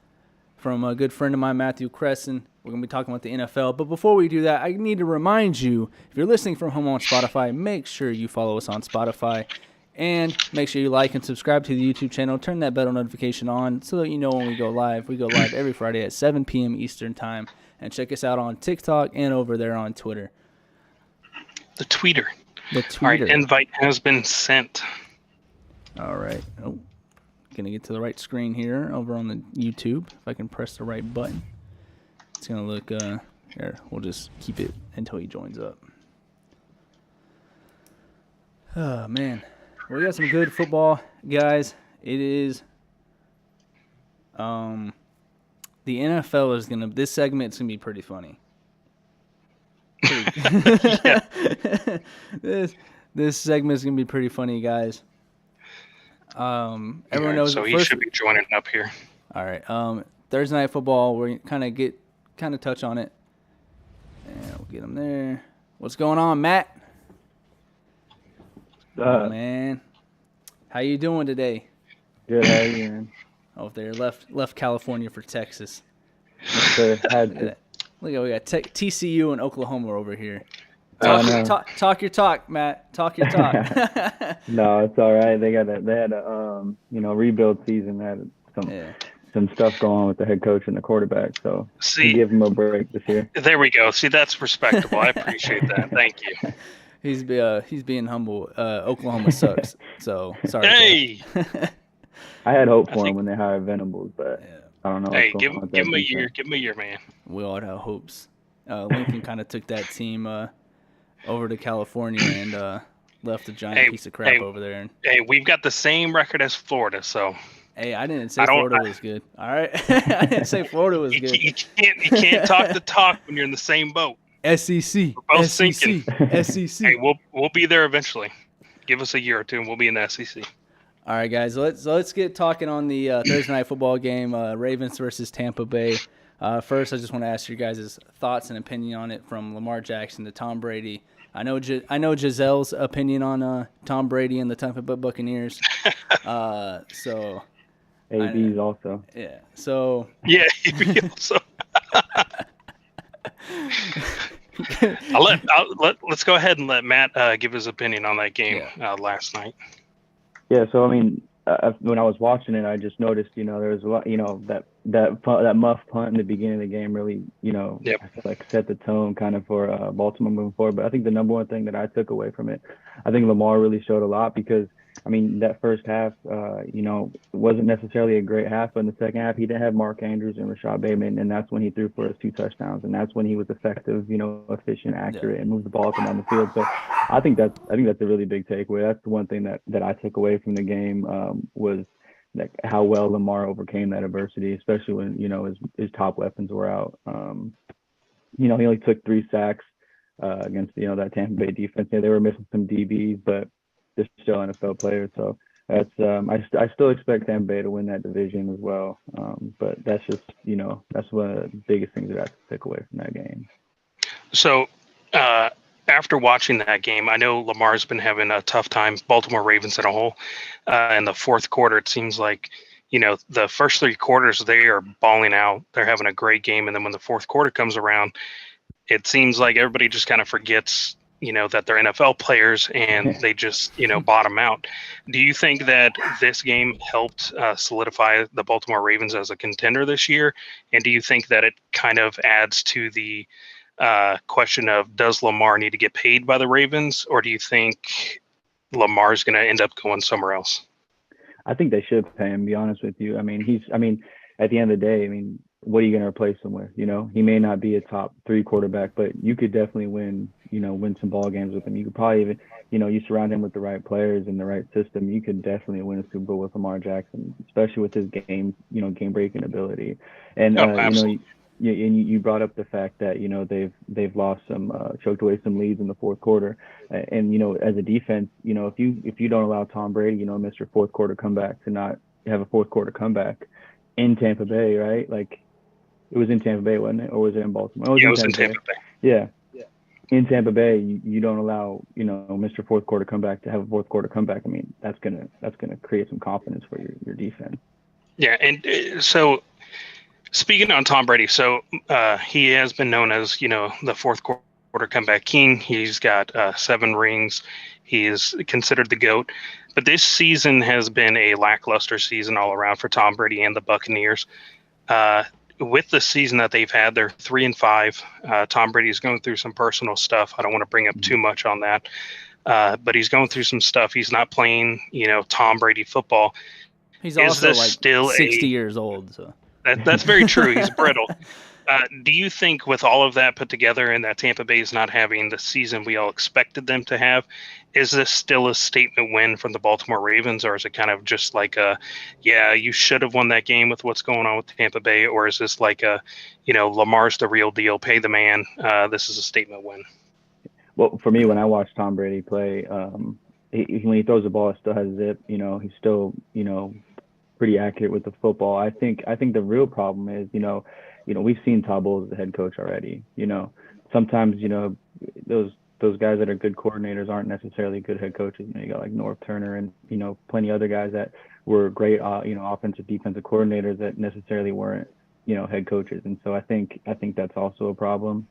from a good friend of mine, Matthew Cresson. We're going to be talking about the NFL. But before we do that, I need to remind you, if you're listening from home on Spotify, make sure you follow us on Spotify. And make sure you like and subscribe to the YouTube channel. Turn that bell notification on so that you know when we go live. We go live every Friday at 7 p.m. Eastern Time. And check us out on TikTok and over there on Twitter. The tweeter. The tweeter. All right, invite has been sent. All right. Oh, gonna get to the right screen here over on the YouTube. If I can press the right button, it's gonna look. Here, we'll just keep it until he joins up. Oh man, we got some good football, guys. It is. The NFL is gonna. This segment's gonna be pretty funny. This segment is gonna be pretty funny, guys. Everyone knows. So he should be joining up here. All right. Thursday night football. We're kind of touch on it, and we'll get him there. What's going on, Matt? Oh man, how you doing today? Good. How you doing? Oh, there left California for Texas. Okay, had to. Look at we got TCU and Oklahoma over here. Talk your talk, Matt. Talk your talk. No, it's all right. They had a rebuild season. They had some stuff going on with the head coach and the quarterback. So give him a break this year. There we go. See, that's respectable. I appreciate that. Thank you. He's being humble. Oklahoma sucks. So sorry. Hey. I had hope for him when they hired Venables, but I don't know. Hey, give him a year. Give him a year, man. We all had hopes. Lincoln kind of took that team over to California and left a giant piece of crap over there. Hey, we've got the same record as Florida, so. Hey, I didn't say Florida was good. All right, I didn't say Florida was good. You can't talk the talk when you're in the same boat. SEC, we're both SEC, sinking. SEC. Hey, we'll be there eventually. Give us a year or two, and we'll be in the SEC. All right, guys. Let's get talking on the Thursday night football game, Ravens versus Tampa Bay. First, I just want to ask you guys' thoughts and opinion on it, from Lamar Jackson to Tom Brady. I know Giselle's opinion on Tom Brady and the Tampa Bay Buccaneers. So AB's also. Yeah. So. Yeah, AB also. Let's go ahead and let Matt give his opinion on that game last night. Yeah. So I mean, when I was watching it, I just noticed, there was a lot, that muff punt in the beginning of the game really, I feel like set the tone kind of for Baltimore moving forward. But I think the number one thing that I took away from it, I think Lamar really showed a lot, because I mean, that first half, wasn't necessarily a great half, but in the second half, he didn't have Mark Andrews and Rashad Bateman, and that's when he threw for his 2 touchdowns, and that's when he was effective, efficient, accurate, and moved the ball up and down the field. So I think that's a really big takeaway. That's the one thing that I took away from the game, was like how well Lamar overcame that adversity, especially when his top weapons were out. He only took 3 sacks against that Tampa Bay defense. Yeah, they were missing some DBs, but they're still NFL players. So that's I still expect Tampa Bay to win that division as well. But that's just that's one of the biggest things that I took away from that game. So after watching that game, I know Lamar's been having a tough time, Baltimore Ravens as a whole. In the fourth quarter, it seems like, the first 3 quarters, they are balling out. They're having a great game. And then when the fourth quarter comes around, it seems like everybody just kind of forgets, that they're NFL players, and they just, bottom out. Do you think that this game helped solidify the Baltimore Ravens as a contender this year? And do you think that it kind of adds to the question of, does Lamar need to get paid by the Ravens, or do you think Lamar's going to end up going somewhere else? I think they should pay him, to be honest with you. I mean, at the end of the day, what are you going to replace him with? He may not be a top 3 quarterback, but you could definitely win some ball games with him. You could probably even, you surround him with the right players and the right system, you could definitely win a Super Bowl with Lamar Jackson, especially with his game breaking ability. And, Yeah, and you brought up the fact that they've lost some choked away some leads in the fourth quarter, and as a defense, if you don't allow Tom Brady, Mr. Fourth Quarter comeback, to not have a fourth quarter comeback in Tampa Bay, right? Like it was in Tampa Bay, wasn't it, or was it in Baltimore? It was Yeah, it in was in Tampa Bay. Tampa Bay. Yeah, in Tampa Bay, you don't allow Mr. Fourth Quarter comeback to have a fourth quarter comeback. I mean, that's gonna create some confidence for your defense. Yeah, and so speaking on Tom Brady, so he has been known as the fourth quarter comeback king. He's got 7 rings. He is considered the GOAT. But this season has been a lackluster season all around for Tom Brady and the Buccaneers. With the season that they've had, they're 3-5. Tom Brady's going through some personal stuff. I don't want to bring up too much on that, but he's going through some stuff. He's not playing, Tom Brady football. He's Is also this like still 60 years old. So that's very true. He's brittle. Do you think with all of that put together and that Tampa Bay is not having the season we all expected them to have, is this still a statement win from the Baltimore Ravens, or is it kind of just like you should have won that game with what's going on with Tampa Bay, or is this like Lamar's the real deal, pay the man, this is a statement win? Well, for me, when I watch Tom Brady play, when he throws the ball, it still has zip. He's still pretty accurate with the football. I think the real problem is we've seen Todd Bowles as a head coach already. Sometimes those guys that are good coordinators aren't necessarily good head coaches. You got like Norv Turner and plenty other guys that were great offensive defensive coordinators that necessarily weren't head coaches. And so I think that's also a problem.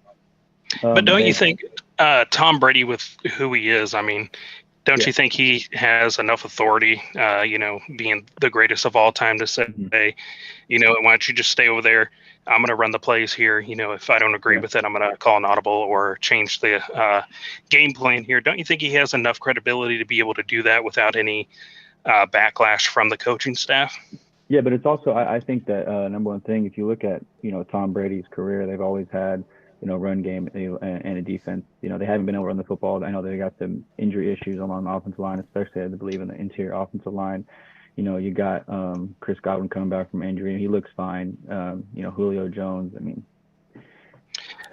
But don't you think Tom Brady, with who he is, I mean, don't you think he has enough authority, being the greatest of all time, to say, why don't you just stay over there? I'm going to run the plays here. If I don't agree with it, I'm going to call an audible or change the game plan here. Don't you think he has enough credibility to be able to do that without any backlash from the coaching staff? Yeah, but it's also, I think that number one thing, if you look at, Tom Brady's career, they've always had, run game and a defense. They haven't been able to run the football. I know they got some injury issues along the offensive line, especially I believe in the interior offensive line. You got Chris Godwin coming back from injury, and he looks fine. Julio Jones. I mean,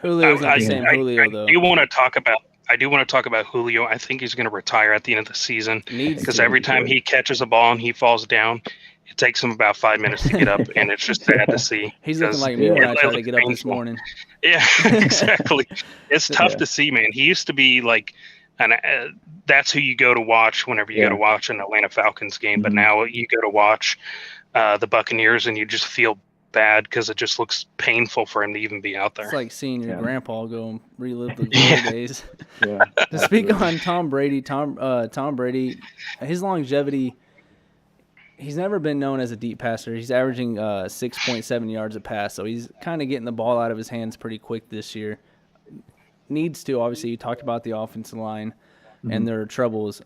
Julio's not the same Julio, though. I do want to talk about Julio. I think he's going to retire at the end of the season because every time he catches a ball and he falls down, it takes him about 5 minutes to get up, and it's just sad to see. He's looking like me when I tried to get up this morning. Yeah, exactly. It's tough to see, man. He used to be like, and that's who you go to watch whenever you go to watch an Atlanta Falcons game. But now you go to watch the Buccaneers, and you just feel bad because it just looks painful for him to even be out there. It's like seeing your grandpa go and relive the glory days. To speak on Tom Brady, Tom Brady, his longevity. He's never been known as a deep passer. He's averaging 6.7 yards a pass, so he's kind of getting the ball out of his hands pretty quick this year. Needs to, obviously. You talked about the offensive line and their troubles.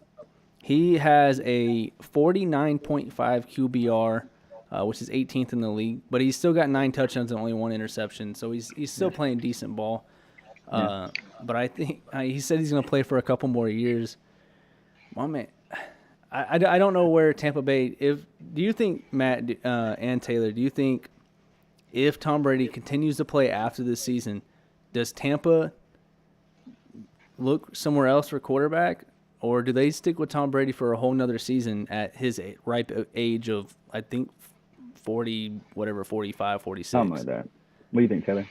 He has a 49.5 QBR, which is 18th in the league, but he's still got 9 touchdowns and only 1 interception, so he's still playing decent ball. But I think he said he's going to play for a couple more years. Well, man, I don't know where Tampa Bay. Do you think, Matt and Taylor? Do you think if Tom Brady continues to play after this season, does Tampa look somewhere else for quarterback, or do they stick with Tom Brady for a whole nother season at his ripe age of, I think, 40, whatever, 45, 46? Something like that. What do you think, Taylor?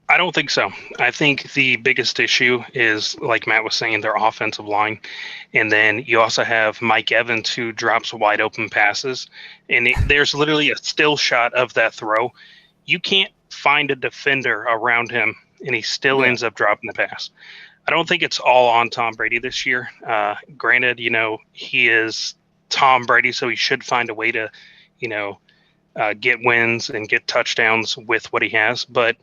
I don't think so. I think the biggest issue is, like Matt was saying, their offensive line. And then you also have Mike Evans, who drops wide open passes. And there's literally a still shot of that throw. You can't find a defender around him, and he still ends up dropping the pass. I don't think it's all on Tom Brady this year. Granted, he is Tom Brady, so he should find a way to, get wins and get touchdowns with what he has. But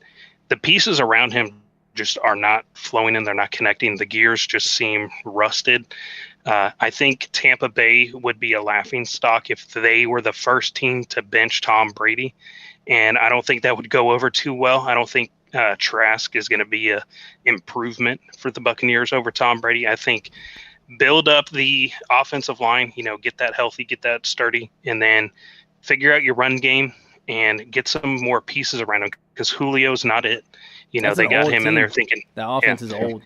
the pieces around him just are not flowing in. They're not connecting. The gears just seem rusted. I think Tampa Bay would be a laughing stock if they were the first team to bench Tom Brady. And I don't think that would go over too well. I don't think Trask is going to be a improvement for the Buccaneers over Tom Brady. I think build up the offensive line, get that healthy, get that sturdy, and then figure out your run game and get some more pieces around him, because Julio's not it. That's They an got old him in there team. thinking The offense is old.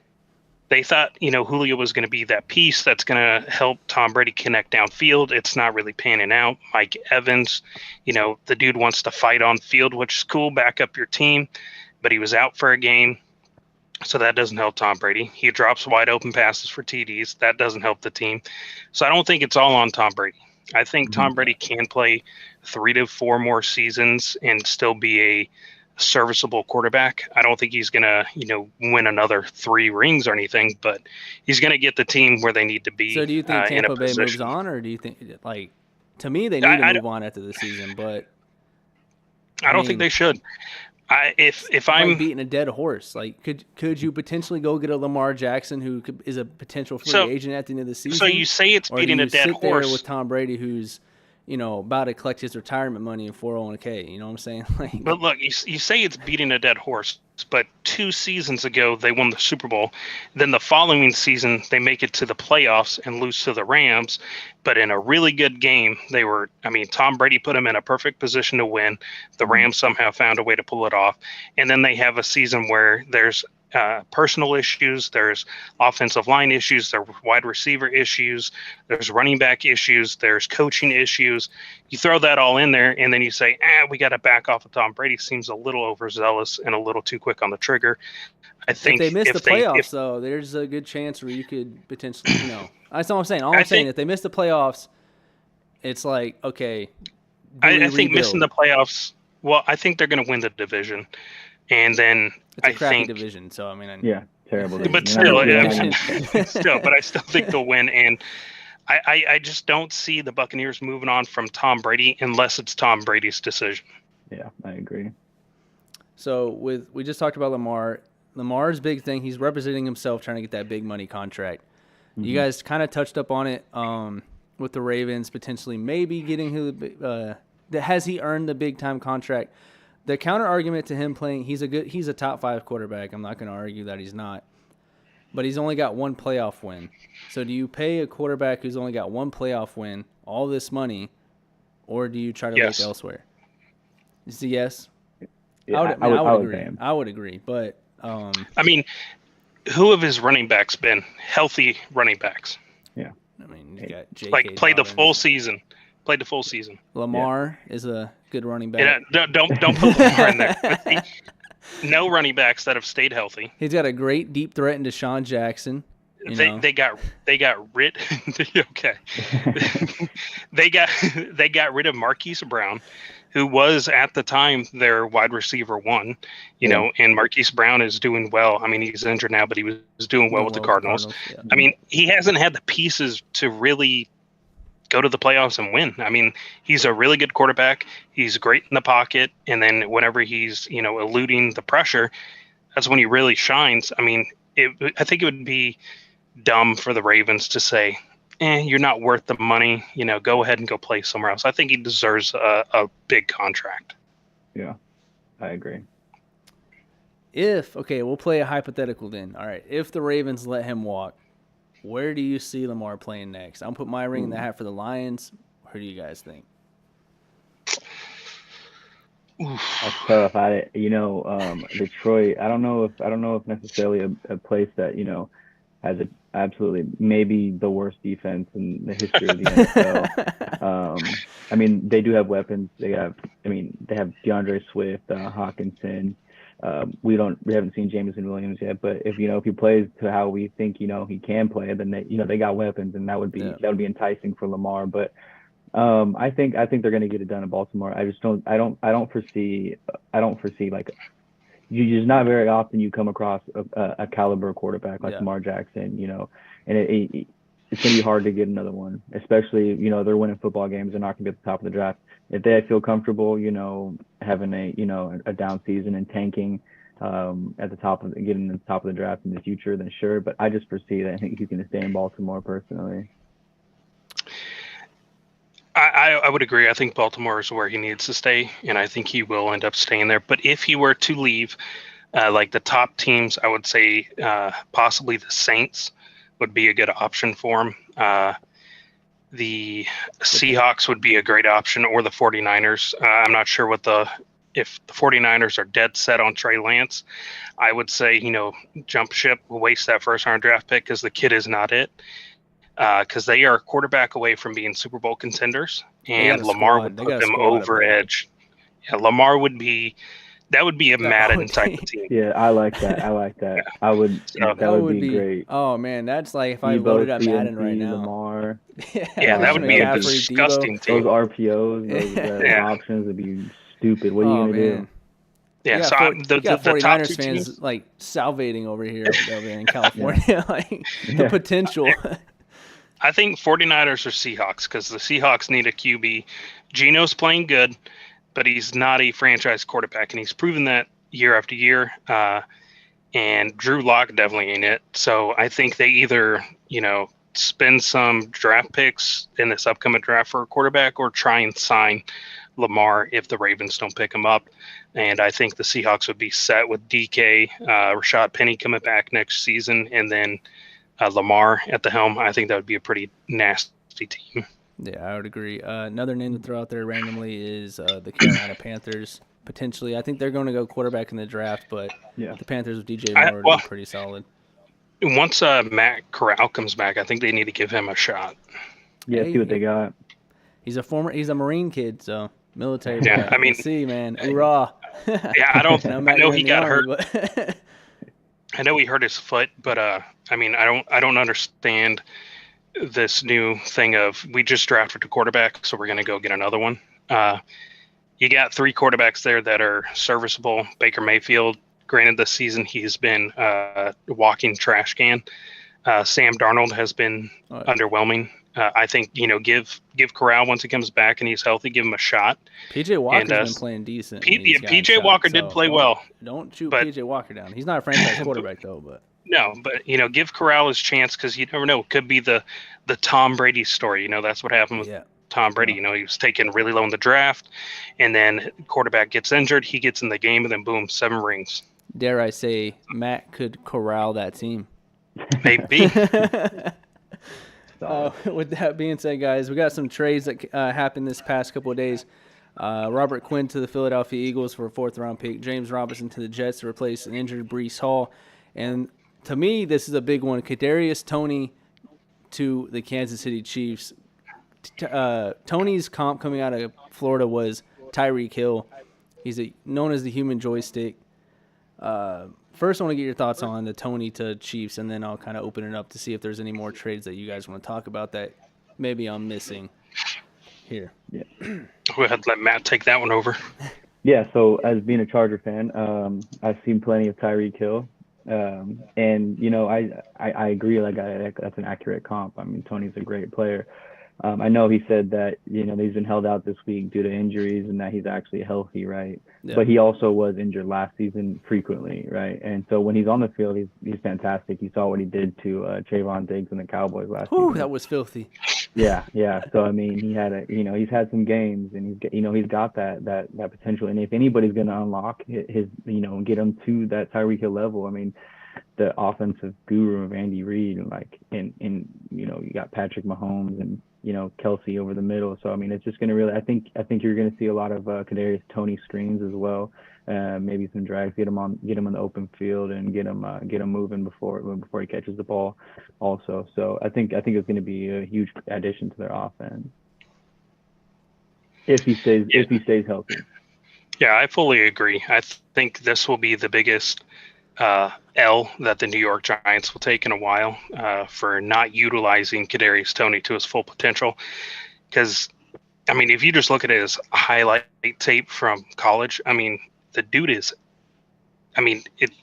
they thought, Julio was going to be that piece that's going to help Tom Brady connect downfield. It's not really panning out. Mike Evans, the dude wants to fight on field, which is cool, back up your team, but he was out for a game. So that doesn't help Tom Brady. He drops wide open passes for TDs. That doesn't help the team. So I don't think it's all on Tom Brady. I think Tom Brady can play 3 to 4 more seasons and still be a serviceable quarterback. I don't think he's going to, win another 3 rings or anything, but he's going to get the team where they need to be. So do you think Tampa Bay moves on, or do you think, to me, they need to move on after the season, but I don't think they should. If I'm beating a dead horse, could you potentially go get a Lamar Jackson who is a potential free agent at the end of the season? So you say it's beating a dead horse. There with Tom Brady, who's about to collect his retirement money in 401k. You know what I'm saying? But look, you say it's beating a dead horse, but 2 seasons ago they won the Super Bowl. Then the following season they make it to the playoffs and lose to the Rams. But in a really good game, Tom Brady put them in a perfect position to win. The Rams somehow found a way to pull it off. And then they have a season where there's personal issues, there's offensive line issues, there's wide receiver issues, there's running back issues, there's coaching issues. You throw that all in there, and then you say, we got to back off of Tom Brady. Seems a little overzealous and a little too quick on the trigger. I think if they miss the playoffs, though, there's a good chance where you could potentially, that's all I'm saying. I'm saying if they miss the playoffs, it's like, okay. I think missing the playoffs, I think they're going to win the division. And then it's a crappy division, so terrible. But still, but I still think they'll win. And I just don't see the Buccaneers moving on from Tom Brady unless it's Tom Brady's decision. Yeah, I agree. So we just talked about Lamar. Lamar's big thing, he's representing himself, trying to get that big money contract. Mm-hmm. You guys kind of touched up on it with the Ravens potentially maybe getting has he earned the big time contract? The counter argument to him playing, he's a top 5 quarterback. I'm not going to argue that he's not, but he's only got 1 playoff win. So do you pay a quarterback who's only got 1 playoff win all this money, or do you try to look elsewhere? Is it yes? Yeah, I would agree, but who of his running backs been healthy running backs? Yeah, you got J.K. played the full season. Played the full season. Lamar is a good running back. Yeah, don't put Lamar in there. No running backs that have stayed healthy. He's got a great deep threat in Deshaun Jackson. They got rid. Okay. they got rid of Marquise Brown, who was at the time their wide receiver 1. And Marquise Brown is doing well. He's injured now, but he was doing well with the Cardinals. Yeah. He hasn't had the pieces to really go to the playoffs and win. He's a really good quarterback. He's great in the pocket. And then whenever he's, eluding the pressure, that's when he really shines. I think it would be dumb for the Ravens to say, you're not worth the money, go ahead and go play somewhere else. I think he deserves a big contract. Yeah, I agree. We'll play a hypothetical then. All right. If the Ravens let him walk, where do you see Lamar playing next? I'll put my ring in the hat for the Lions. Who do you guys think? That's tough. Detroit. I don't know if necessarily a place that has absolutely maybe the worst defense in the history of the NFL. They do have weapons. They have DeAndre Swift, Hawkinson. We haven't seen Jameson Williams yet, but if he plays to how we think he can play, then they got weapons, and that would be enticing for Lamar. But I think they're going to get it done in Baltimore. I don't foresee just not very often you come across a caliber quarterback like Lamar Jackson, and it's going to be hard to get another one, especially they're winning football games. They're not going to be at the top of the draft. If they feel comfortable, having a down season and tanking at the top of getting to the top of the draft in the future, then sure. But I just foresee that I think he's going to stay in Baltimore personally. I would agree. I think Baltimore is where he needs to stay, and I think he will end up staying there. But if he were to leave, like the top teams, I would say possibly the Saints would be a good option for him. the Seahawks would be a great option, or the 49ers. I'm not sure if the 49ers are dead set on Trey Lance. I would say, jump ship, waste that first round draft pick because the kid is not it. Because they are a quarterback away from being Super Bowl contenders, and Lamar would put them over edge. Yeah, Lamar would be a Madden type of team. Yeah, I like that. Yeah. That would be great. Oh man, that's like if I loaded up Madden right now. Lamar. Yeah, that would be a disgusting team. Those RPOs, those options would be stupid. What are you gonna do? Yeah, so the 49ers fans like salivating over here in California, like the potential. I think 49ers or Seahawks, because the Seahawks need a QB. Geno's playing good, but he's not a franchise quarterback, and he's proven that year after year. And Drew Lock definitely ain't it. So I think they either, spend some draft picks in this upcoming draft for a quarterback, or try and sign Lamar if the Ravens don't pick him up. And I think the Seahawks would be set with DK, Rashad Penny coming back next season, and then Lamar at the helm. I think that would be a pretty nasty team. Yeah, I would agree. Another name to throw out there randomly is the Carolina Panthers. Potentially, I think they're going to go quarterback in the draft, but the Panthers with DJ Moore would be pretty solid. Once Matt Corral comes back, I think they need to give him a shot. Yeah, see what they got. He's a Marine kid, so military. Yeah, I mean, see, man, hoorah! Yeah, I know he got hurt. But I know he hurt his foot, but I don't understand this new thing of we just drafted a quarterback, so we're going to go get another one. You got 3 quarterbacks there that are serviceable. Baker Mayfield, granted this season he's been a walking trash can. Sam Darnold has been underwhelming. I think, give Corral once he comes back and he's healthy, give him a shot. PJ Walker's been playing decent. PJ Walker did play well. Don't shoot PJ Walker down. He's not a franchise quarterback though, but no, but give Corral his chance, because you never know. It could be the Tom Brady story. That's what happened with Tom Brady. He was taken really low in the draft, and then quarterback gets injured, he gets in the game, and then boom, 7 rings. Dare I say, Matt could corral that team. Maybe. With that being said, guys, we got some trades that happened this past couple of days. Robert Quinn to the Philadelphia Eagles for a 4th-round pick. James Robinson to the Jets to replace an injured Breece Hall. And to me, this is a big one. Kadarius Toney to the Kansas City Chiefs. Toney's comp coming out of Florida was Tyreek Hill. He's known as the human joystick. First, I want to get your thoughts on the Toney to Chiefs, and then I'll kind of open it up to see if there's any more trades that you guys want to talk about that maybe I'm missing here. Yeah. Go ahead, let Matt take that one over. Yeah, so as being a Charger fan, I've seen plenty of Tyreek Hill. And, I agree, that's an accurate comp. I mean, Toney's a great player. I know he said that, he's been held out this week due to injuries and that he's actually healthy, right? Yeah. But he also was injured last season frequently, right? And so when he's on the field, he's fantastic. You saw what he did to Trayvon Diggs and the Cowboys last season. That was filthy. Yeah. So, I mean, he had he's had some games, and he's got that potential. And if anybody's going to unlock his, get him to that Tyreek Hill level, I mean, the offensive guru of Andy Reid, and you got Patrick Mahomes and Kelsey over the middle. So I mean, it's just going to really. I think you're going to see a lot of Kadarius Toney screens as well. Maybe some drags, get him in the open field and get him moving before he catches the ball. Also, so I think it's going to be a huge addition to their offense if he stays healthy. Yeah, I fully agree. I think this will be the biggest L that the New York Giants will take in a while for not utilizing Kadarius Toney to his full potential. Because, I mean, if you just look at his highlight tape from college, I mean, the dude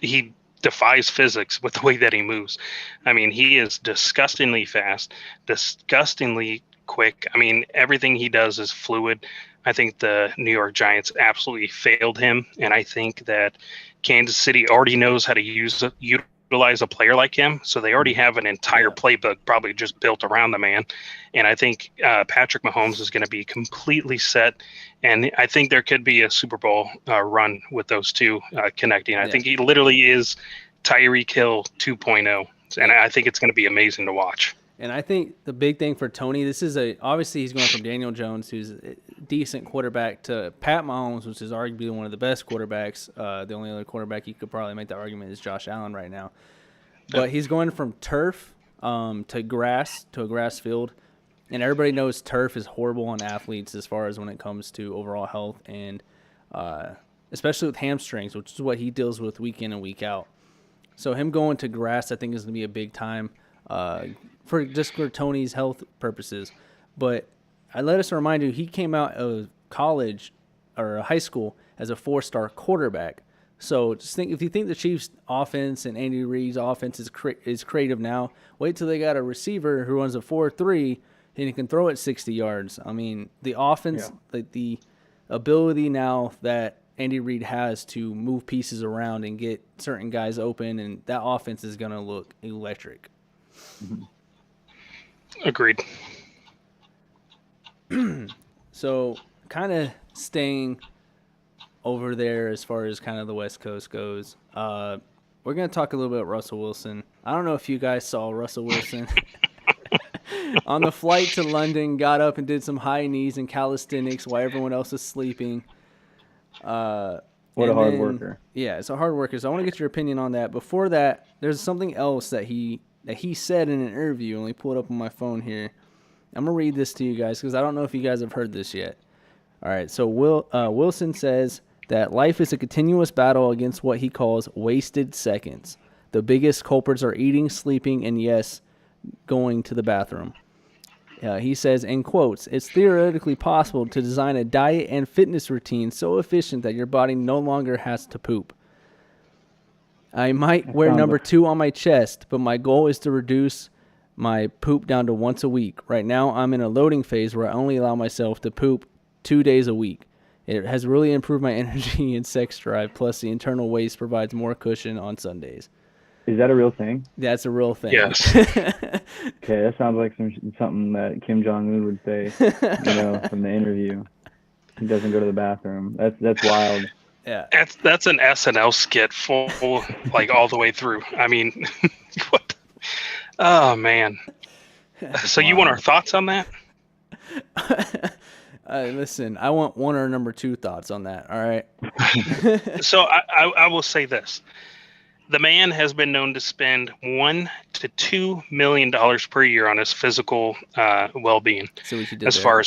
he defies physics with the way that he moves. I mean, he is disgustingly fast, disgustingly quick. I mean, everything he does is fluid. I think the New York Giants absolutely failed him, and I think that Kansas City already knows how to utilize a player like him, so they already have an entire playbook probably just built around the man. And I think Patrick Mahomes is going to be completely set, and I think there could be a Super Bowl run with those two connecting. I think he literally is Tyreek Hill 2.0, and I think it's going to be amazing to watch. And I think the big thing for Tony, obviously he's going from Daniel Jones, who's a decent quarterback, to Pat Mahomes, which is arguably one of the best quarterbacks. The only other quarterback you could probably make that argument is Josh Allen right now. But he's going from turf to grass, to a grass field. And everybody knows turf is horrible on athletes as far as when it comes to overall health, and especially with hamstrings, which is what he deals with week in and week out. So him going to grass, I think, is going to be a big time for Tony's health purposes. But let us remind you, he came out of college or high school as a 4-star quarterback. So just think, if you think the Chiefs' offense and Andy Reid's offense is creative now, wait till they got a receiver who runs a 4.3 and he can throw it 60 yards. I mean, the offense, the ability now that Andy Reid has to move pieces around and get certain guys open, and that offense is going to look electric. Agreed. So kind of staying over there as far as kind of the West Coast goes, we're going to talk a little bit about Russell Wilson. I don't know if you guys saw Russell Wilson on the flight to London, got up and did some high knees and calisthenics while everyone else is sleeping. What a hard worker. Yeah, it's a hard worker. So I want to get your opinion on that. Before that, there's something else that he said in an interview. Let me pull it up on my phone here. I'm going to read this to you guys because I don't know if you guys have heard this yet. All right, so Wilson says that life is a continuous battle against what he calls wasted seconds. The biggest culprits are eating, sleeping, and yes, going to the bathroom. He says, in quotes, it's theoretically possible to design a diet and fitness routine so efficient that your body no longer has to poop. I might wear number 2 on my chest, but my goal is to reduce my poop down to once a week. Right now, I'm in a loading phase where I only allow myself to poop 2 days a week. It has really improved my energy and sex drive, plus the internal waste provides more cushion on Sundays. Is that a real thing? That's a real thing. Yes. Okay, that sounds like something that Kim Jong-un would say, from the interview. He doesn't go to the bathroom. That's wild. Yeah. That's an SNL skit full, like, all the way through. I mean, what? Oh, man. So you want our thoughts on that? Listen, I want 1 or number 2 thoughts on that, all right? So I will say this. The man has been known to spend $1 to $2 million per year on his physical well-being. So what you did as there. far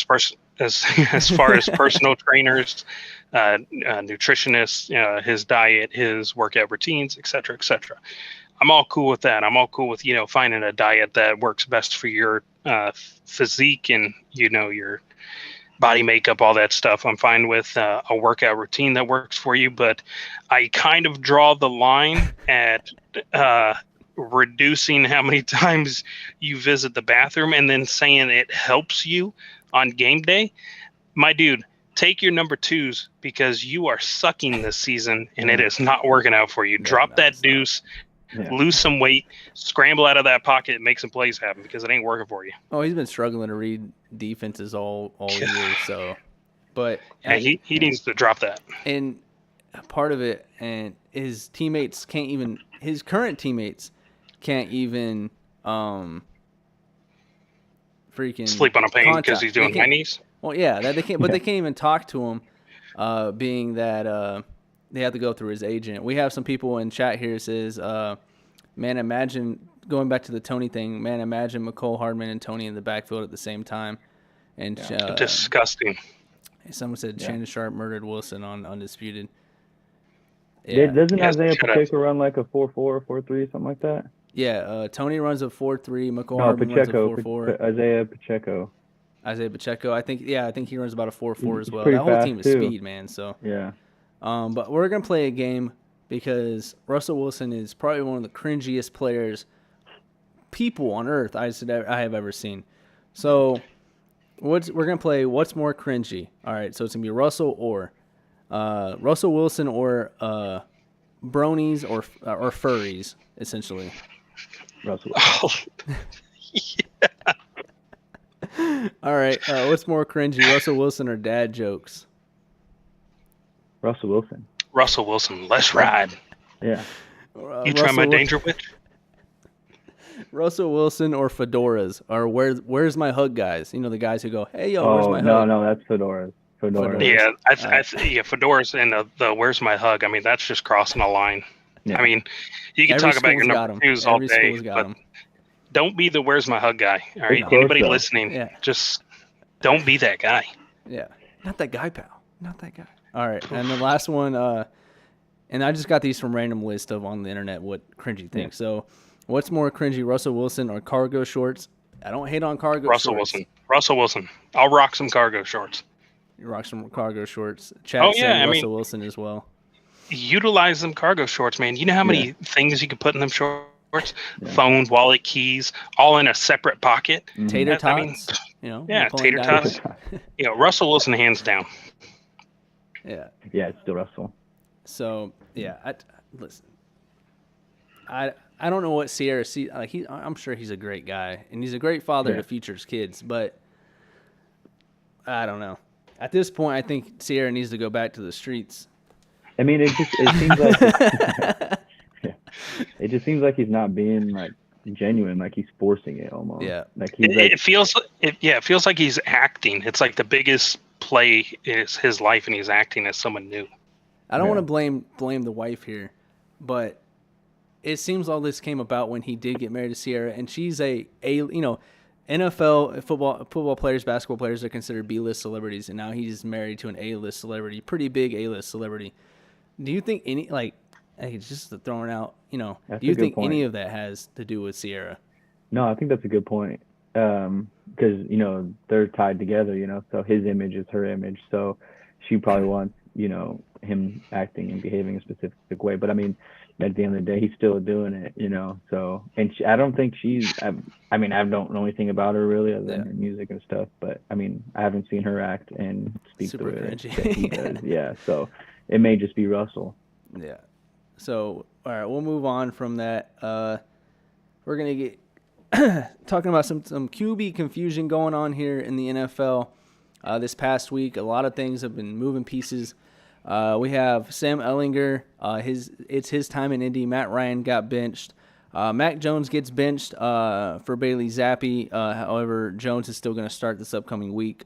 as personal trainers, nutritionists, his diet, his workout routines, et cetera, et cetera. I'm all cool with that. I'm all cool with finding a diet that works best for your physique and your body makeup, all that stuff. I'm fine with a workout routine that works for you, but I kind of draw the line at reducing how many times you visit the bathroom and then saying it helps you on game day. My dude, take your number 2s because you are sucking this season and it is not working out for you. Drop that deuce. Yeah. Lose some weight, scramble out of that pocket, and make some plays happen because it ain't working for you. Oh, he's been struggling to read defenses all year. So, but yeah, he needs to drop that. And part of it, and his current teammates can't even freaking sleep on a plane because he's doing high knees. Well, yeah, that they can't, but they can't even talk to him, being that they have to go through his agent. We have some people in chat here says, man, imagine going back to the Tony thing. Man, imagine McCole Hardman and Tony in the backfield at the same time. And disgusting. Someone said Shannon Sharp murdered Wilson on Undisputed. Yeah. Doesn't Isaiah Pacheco run like a 4.4 or 4.3, something like that? Yeah, Tony runs a 4.3. McCole Hardman runs a 4.4. Isaiah Pacheco. I think he runs about a 4.4 as well. That whole team is speed, man. So yeah. But we're going to play a game because Russell Wilson is probably one of the cringiest people on earth I have ever seen. So we're going to play what's more cringy. All right, so it's going to be Russell Wilson or bronies or furries, essentially. Russell Wilson. Yeah. All right, what's more cringy, Russell Wilson or dad jokes? Russell Wilson. Russell Wilson, let's ride. Yeah. You try my danger witch? Russell Wilson or fedoras, or where's my hug guys? You know, the guys who go, hey yo, where's Oh my hug? no, that's fedoras. Fedoras. Yeah, Alright. yeah, fedoras and the "Where's my hug?" I mean, that's just crossing a line. Yeah. I mean, you can Every talk about your school's got number them. twos all Every day, school's got but them. don't be the "Where's my hug" guy. All right, It's close, anybody though. listening, Yeah. just don't be that guy. Yeah, not that guy, pal. Not that guy. All right, and the last one, and I just got these from random list of on the internet what cringy things. So, what's more cringy, Russell Wilson or cargo shorts? I don't hate on cargo Russell shorts. Wilson. Russell Wilson. I'll rock some cargo shorts. You rock some cargo shorts. Chat Oh saying yeah, I Russell mean, Wilson as well. utilize them cargo shorts, man. You know how many things you could put in them shorts? Yeah. Phone, wallet, keys, all in a separate pocket. Mhm. Tater I mean, tots. You know, yeah, Napoleon tater Dynamite. tots. You know, Russell Wilson hands down. Yeah. Yeah, it's still Russell. So yeah, listen. I don't know what Sierra sees. Like I'm sure he's a great guy and he's a great father to future's kids, but I don't know. At this point, I think Sierra needs to go back to the streets. I mean, it seems like it just seems like he's not being like genuine, like he's forcing it almost. Yeah. Like he's It feels like he's acting. It's like the biggest play is his life, and he's acting as someone new. I don't want to blame the wife here, but it seems all this came about when he did get married to Sierra, and she's a NFL football players, basketball players are considered B-list celebrities, and now he's married to an A-list celebrity, pretty big A-list celebrity. Do you think any it's just throwing out, That's do you a good think point. any of that has to do with Sierra? No, I think that's a good point. Because they're tied together, so his image is her image. So she probably wants, him acting and behaving a specific way. But I mean, at the end of the day, he's still doing it, So, and I don't think I don't know anything about her really other than her music and stuff. But I mean, I haven't seen her act and speak Super the way cringy. that he does. Yeah. So it may just be Russell. Yeah. So, all right, we'll move on from that. We're going to get talking about some QB confusion going on here in the NFL this past week. A lot of things have been moving pieces. We have Sam Ellinger. It's his time in Indy. Matt Ryan got benched. Mac Jones gets benched for Bailey Zappi. However, Jones is still going to start this upcoming week.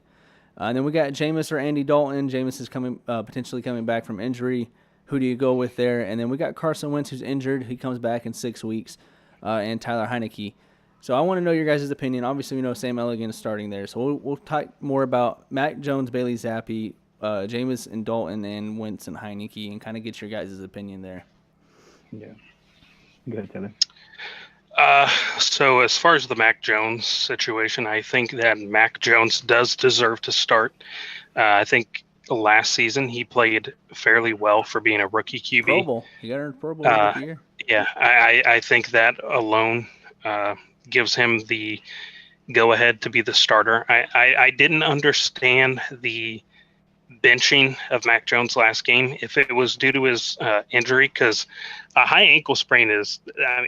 And then we got Jameis or Andy Dalton. Jameis is potentially coming back from injury. Who do you go with there? And then we got Carson Wentz, who's injured. He comes back in 6 weeks. And Tyler Heineke. So I want to know your guys' opinion. Obviously, we know Sam Ellinger is starting there. So we'll talk more about Mac Jones, Bailey Zappi, Jameis and Dalton, and Wentz and Heineke, and kind of get your guys' opinion there. Yeah. Go ahead, Taylor. So as far as the Mac Jones situation, I think that Mac Jones does deserve to start. I think last season he played fairly well for being a rookie QB. Pro Bowl. You got to earn Pro Bowl of the year. Yeah, I think that alone gives him the go-ahead to be the starter. I didn't understand the benching of Mac Jones last game, if it was due to his injury, because a high ankle sprain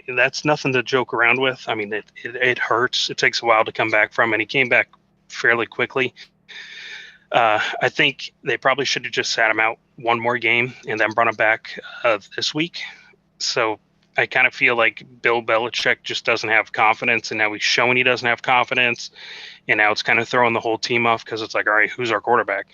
that's nothing to joke around with. I mean, it hurts. It takes a while to come back from, and he came back fairly quickly. I think they probably should have just sat him out one more game and then brought him back this week. So I kind of feel like Bill Belichick just doesn't have confidence, and now he's showing he doesn't have confidence, and now it's kind of throwing the whole team off because it's like, all right, who's our quarterback?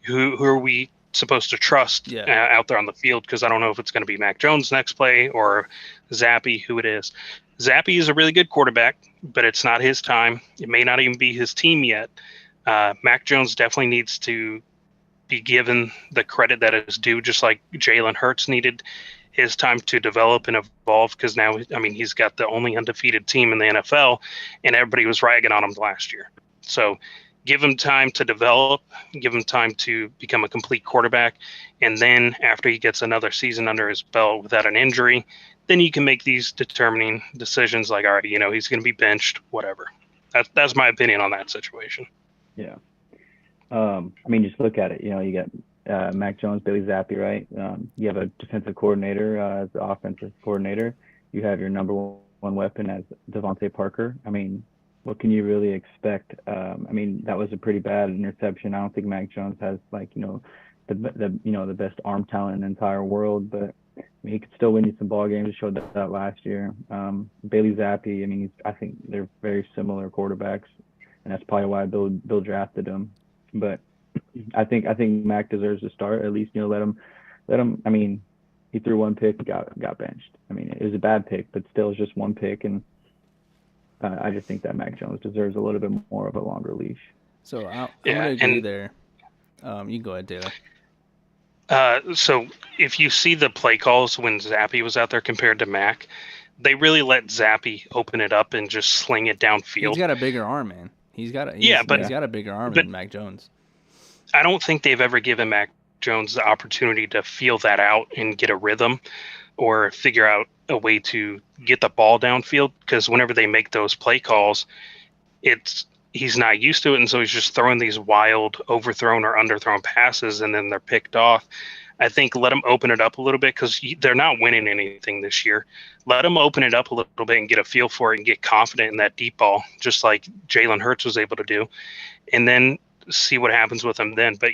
Who are we supposed to trust out there on the field? Because I don't know if it's going to be Mac Jones next play or Zappi, who it is. Zappi is a really good quarterback, but it's not his time. It may not even be his team yet. Mac Jones definitely needs to be given the credit that is due, just like Jalen Hurts needed his time to develop and evolve, because now, I mean, he's got the only undefeated team in the NFL, and everybody was ragging on him last year. So give him time to develop, give him time to become a complete quarterback, and then after he gets another season under his belt without an injury, then you can make these determining decisions like, all right, he's going to be benched, whatever. That's my opinion on that situation. Yeah. I mean, just look at it. You got Mac Jones, Bailey Zappi, right? You have a defensive coordinator as the offensive coordinator. You have your number one weapon as Devontae Parker. I mean, what can you really expect? I mean, that was a pretty bad interception. I don't think Mac Jones has the best arm talent in the entire world, but mean, he could still win you some ball games. He showed that last year. Bailey Zappi, I mean, I think they're very similar quarterbacks, and that's probably why Bill drafted him. But I think Mac deserves to start at least. Let him. I mean, he threw one pick, got benched. I mean, it was a bad pick, but still, it's just one pick, and I just think that Mac Jones deserves a little bit more of a longer leash. So I'm gonna agree there. You go ahead, Taylor. So if you see the play calls when Zappy was out there compared to Mac, they really let Zappy open it up and just sling it downfield. He's got a bigger arm, man. He's got a bigger arm than Mac Jones. I don't think they've ever given Mac Jones the opportunity to feel that out and get a rhythm or figure out a way to get the ball downfield, because whenever they make those play calls, he's not used to it, and so he's just throwing these wild overthrown or underthrown passes, and then they're picked off. I think let them open it up a little bit, because they're not winning anything this year. Let them open it up a little bit and get a feel for it and get confident in that deep ball, just like Jalen Hurts was able to do, and then see what happens with him then. But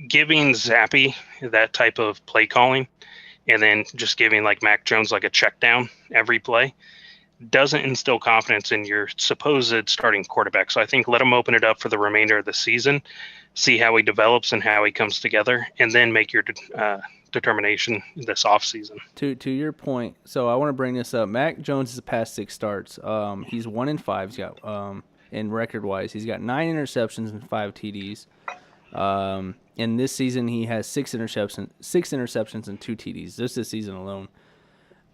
giving Zappy that type of play calling and then just giving like Mac Jones like a check down every play doesn't instill confidence in your supposed starting quarterback. So I think let him open it up for the remainder of the season, see how he develops and how he comes together, and then make your determination this offseason. To your point, so I want to bring this up. Mac Jones' past 6 starts, he's 1-5. He's got in record-wise, he's got 9 interceptions and 5 TDs. And this season he has 6 interceptions and 2 TDs just this season alone.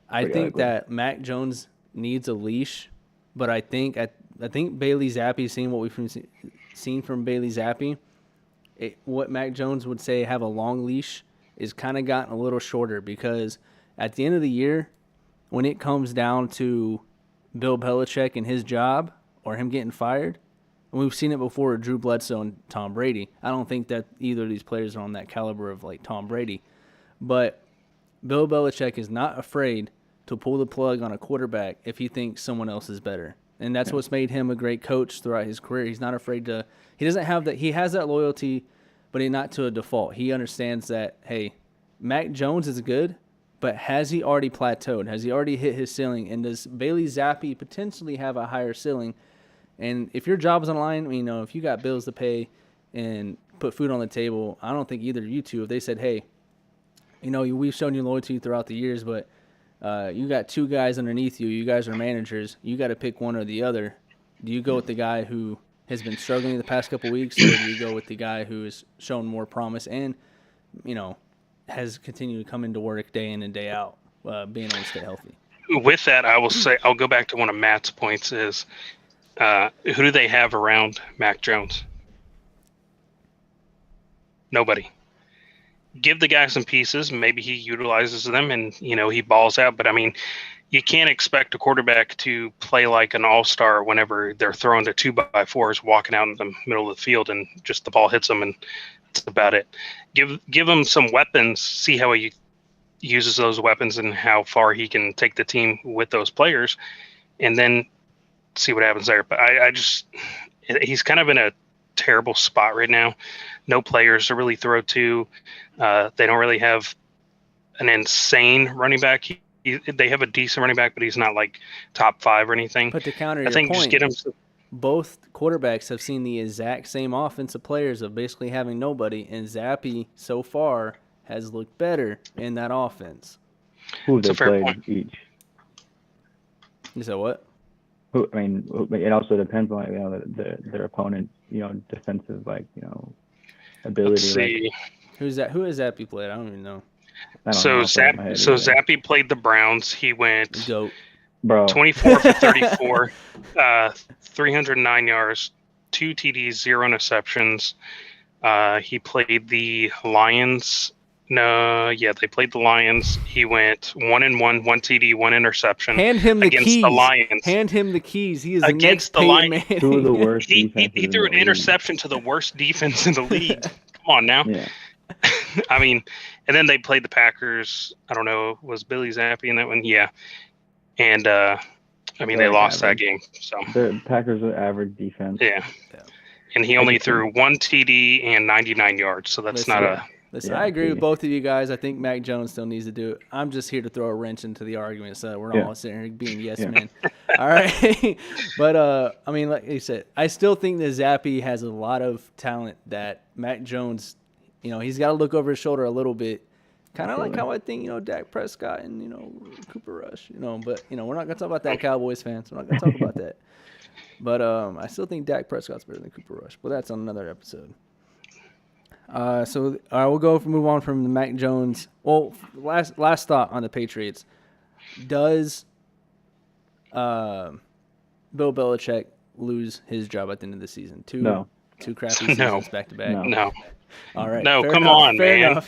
I think that Mac Jones needs a leash, but I think Bailey Zappi, seeing what we've seen from Bailey Zappi, what Mac Jones would say have a long leash is kind of gotten a little shorter, because at the end of the year, when it comes down to Bill Belichick and his job or him getting fired, and we've seen it before with Drew Bledsoe and Tom Brady. I don't think that either of these players are on that caliber of like Tom Brady, but Bill Belichick is not afraid to pull the plug on a quarterback if he thinks someone else is better. And that's what's made him a great coach throughout his career. He's not afraid to – he doesn't have that – he has that loyalty, but he's not to a default. He understands that, hey, Mac Jones is good, but has he already plateaued? Has he already hit his ceiling? And does Bailey Zappi potentially have a higher ceiling? And if your job is on the line, if you got bills to pay and put food on the table, I don't think either of you two, if they said, hey, we've shown you loyalty throughout the years, but you got 2 guys underneath you. You guys are managers. You got to pick one or the other. Do you go with the guy who has been struggling the past couple weeks, or do you go with the guy who has shown more promise and, has continued to come into work day in and day out, being able to stay healthy? With that, I will say, I'll go back to one of Matt's points is, who do they have around Mac Jones? Nobody. Give the guy some pieces. Maybe he utilizes them and, he balls out. But, I mean, you can't expect a quarterback to play like an all-star whenever they're throwing the 2x4s walking out in the middle of the field and just the ball hits them and that's about it. Give him some weapons, see how he uses those weapons and how far he can take the team with those players, and then see what happens there. But he's kind of in a terrible spot right now. No players to really throw to. They don't really have an insane running back. They have a decent running back, but he's not like top 5 or anything. But to counter your point, just get him. Both quarterbacks have seen the exact same offensive players of basically having nobody, and Zappi so far has looked better in that offense. Who they played each? You said what? It also depends on their opponent's defensive ability. Let's see. Who has Zappi played? I don't even know. Zappi played the Browns. He went Goat. 24 for 34, 309 yards, 2 TDs, 0 interceptions. He played the Lions. They played the Lions. He went 1-1, 1 TD, 1 interception. Hand him the against keys. The Lions. Hand him the keys. He is against the Lions. Two of the worst. He threw an interception to the worst defense in the league. Come on now. Yeah. I mean, and then they played the Packers. I don't know, was Billy Zappi in that one? Yeah. And they lost that game. So the Packers are average defense. Yeah. And he only threw 1 TD and 99 yards. So that's not a Listen, I agree with both of you guys. I think Mac Jones still needs to do it. I'm just here to throw a wrench into the argument, so we're not all sitting here being yes men. All right, but I mean, like you said, I still think that Zappe has a lot of talent that Mac Jones, he's got to look over his shoulder a little bit. Kind of like how I think, Dak Prescott and, Cooper Rush, but, we're not going to talk about that, Cowboys fans. We're not going to talk about that. But I still think Dak Prescott's better than Cooper Rush, but that's on another episode. So we'll move on from the Mac Jones. Well, last thought on the Patriots. Does Bill Belichick lose his job at the end of the season? Two crappy seasons back to back. No. All right. No, come on, man.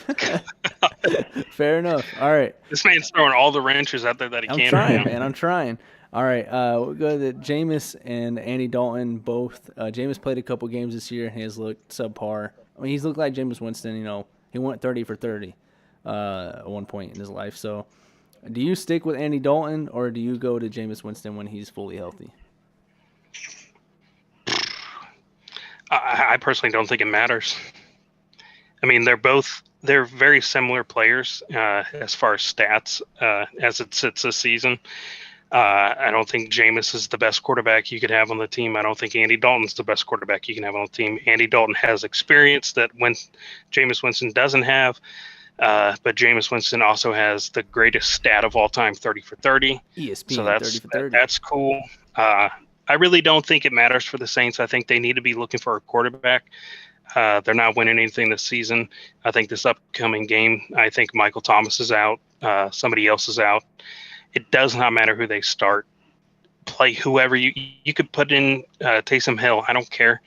Fair enough. All right. This man's throwing all the wrenches out there that he can. I'm trying, man. I'm trying. All right. We'll go to Jameis and Andy Dalton both. Jameis played a couple games this year and he has looked subpar. I mean, he's looked like Jameis Winston. He went 30 for 30 at one point in his life. So, do you stick with Andy Dalton or do you go to Jameis Winston when he's fully healthy? I personally don't think it matters. I mean, they're very similar players as far as stats as it sits this season. I don't think Jameis is the best quarterback you could have on the team. I don't think Andy Dalton's the best quarterback you can have on the team. Andy Dalton has experience that Jameis Winston doesn't have, but Jameis Winston also has the greatest stat of all time, 30 for 30. ESPN, so that's 30 for 30. That's cool. I really don't think it matters for the Saints. I think they need to be looking for a quarterback. They're not winning anything this season. I think this upcoming game, I think Michael Thomas is out. Somebody else is out. It does not matter who they start. Play whoever you could put in Taysom Hill. I don't care.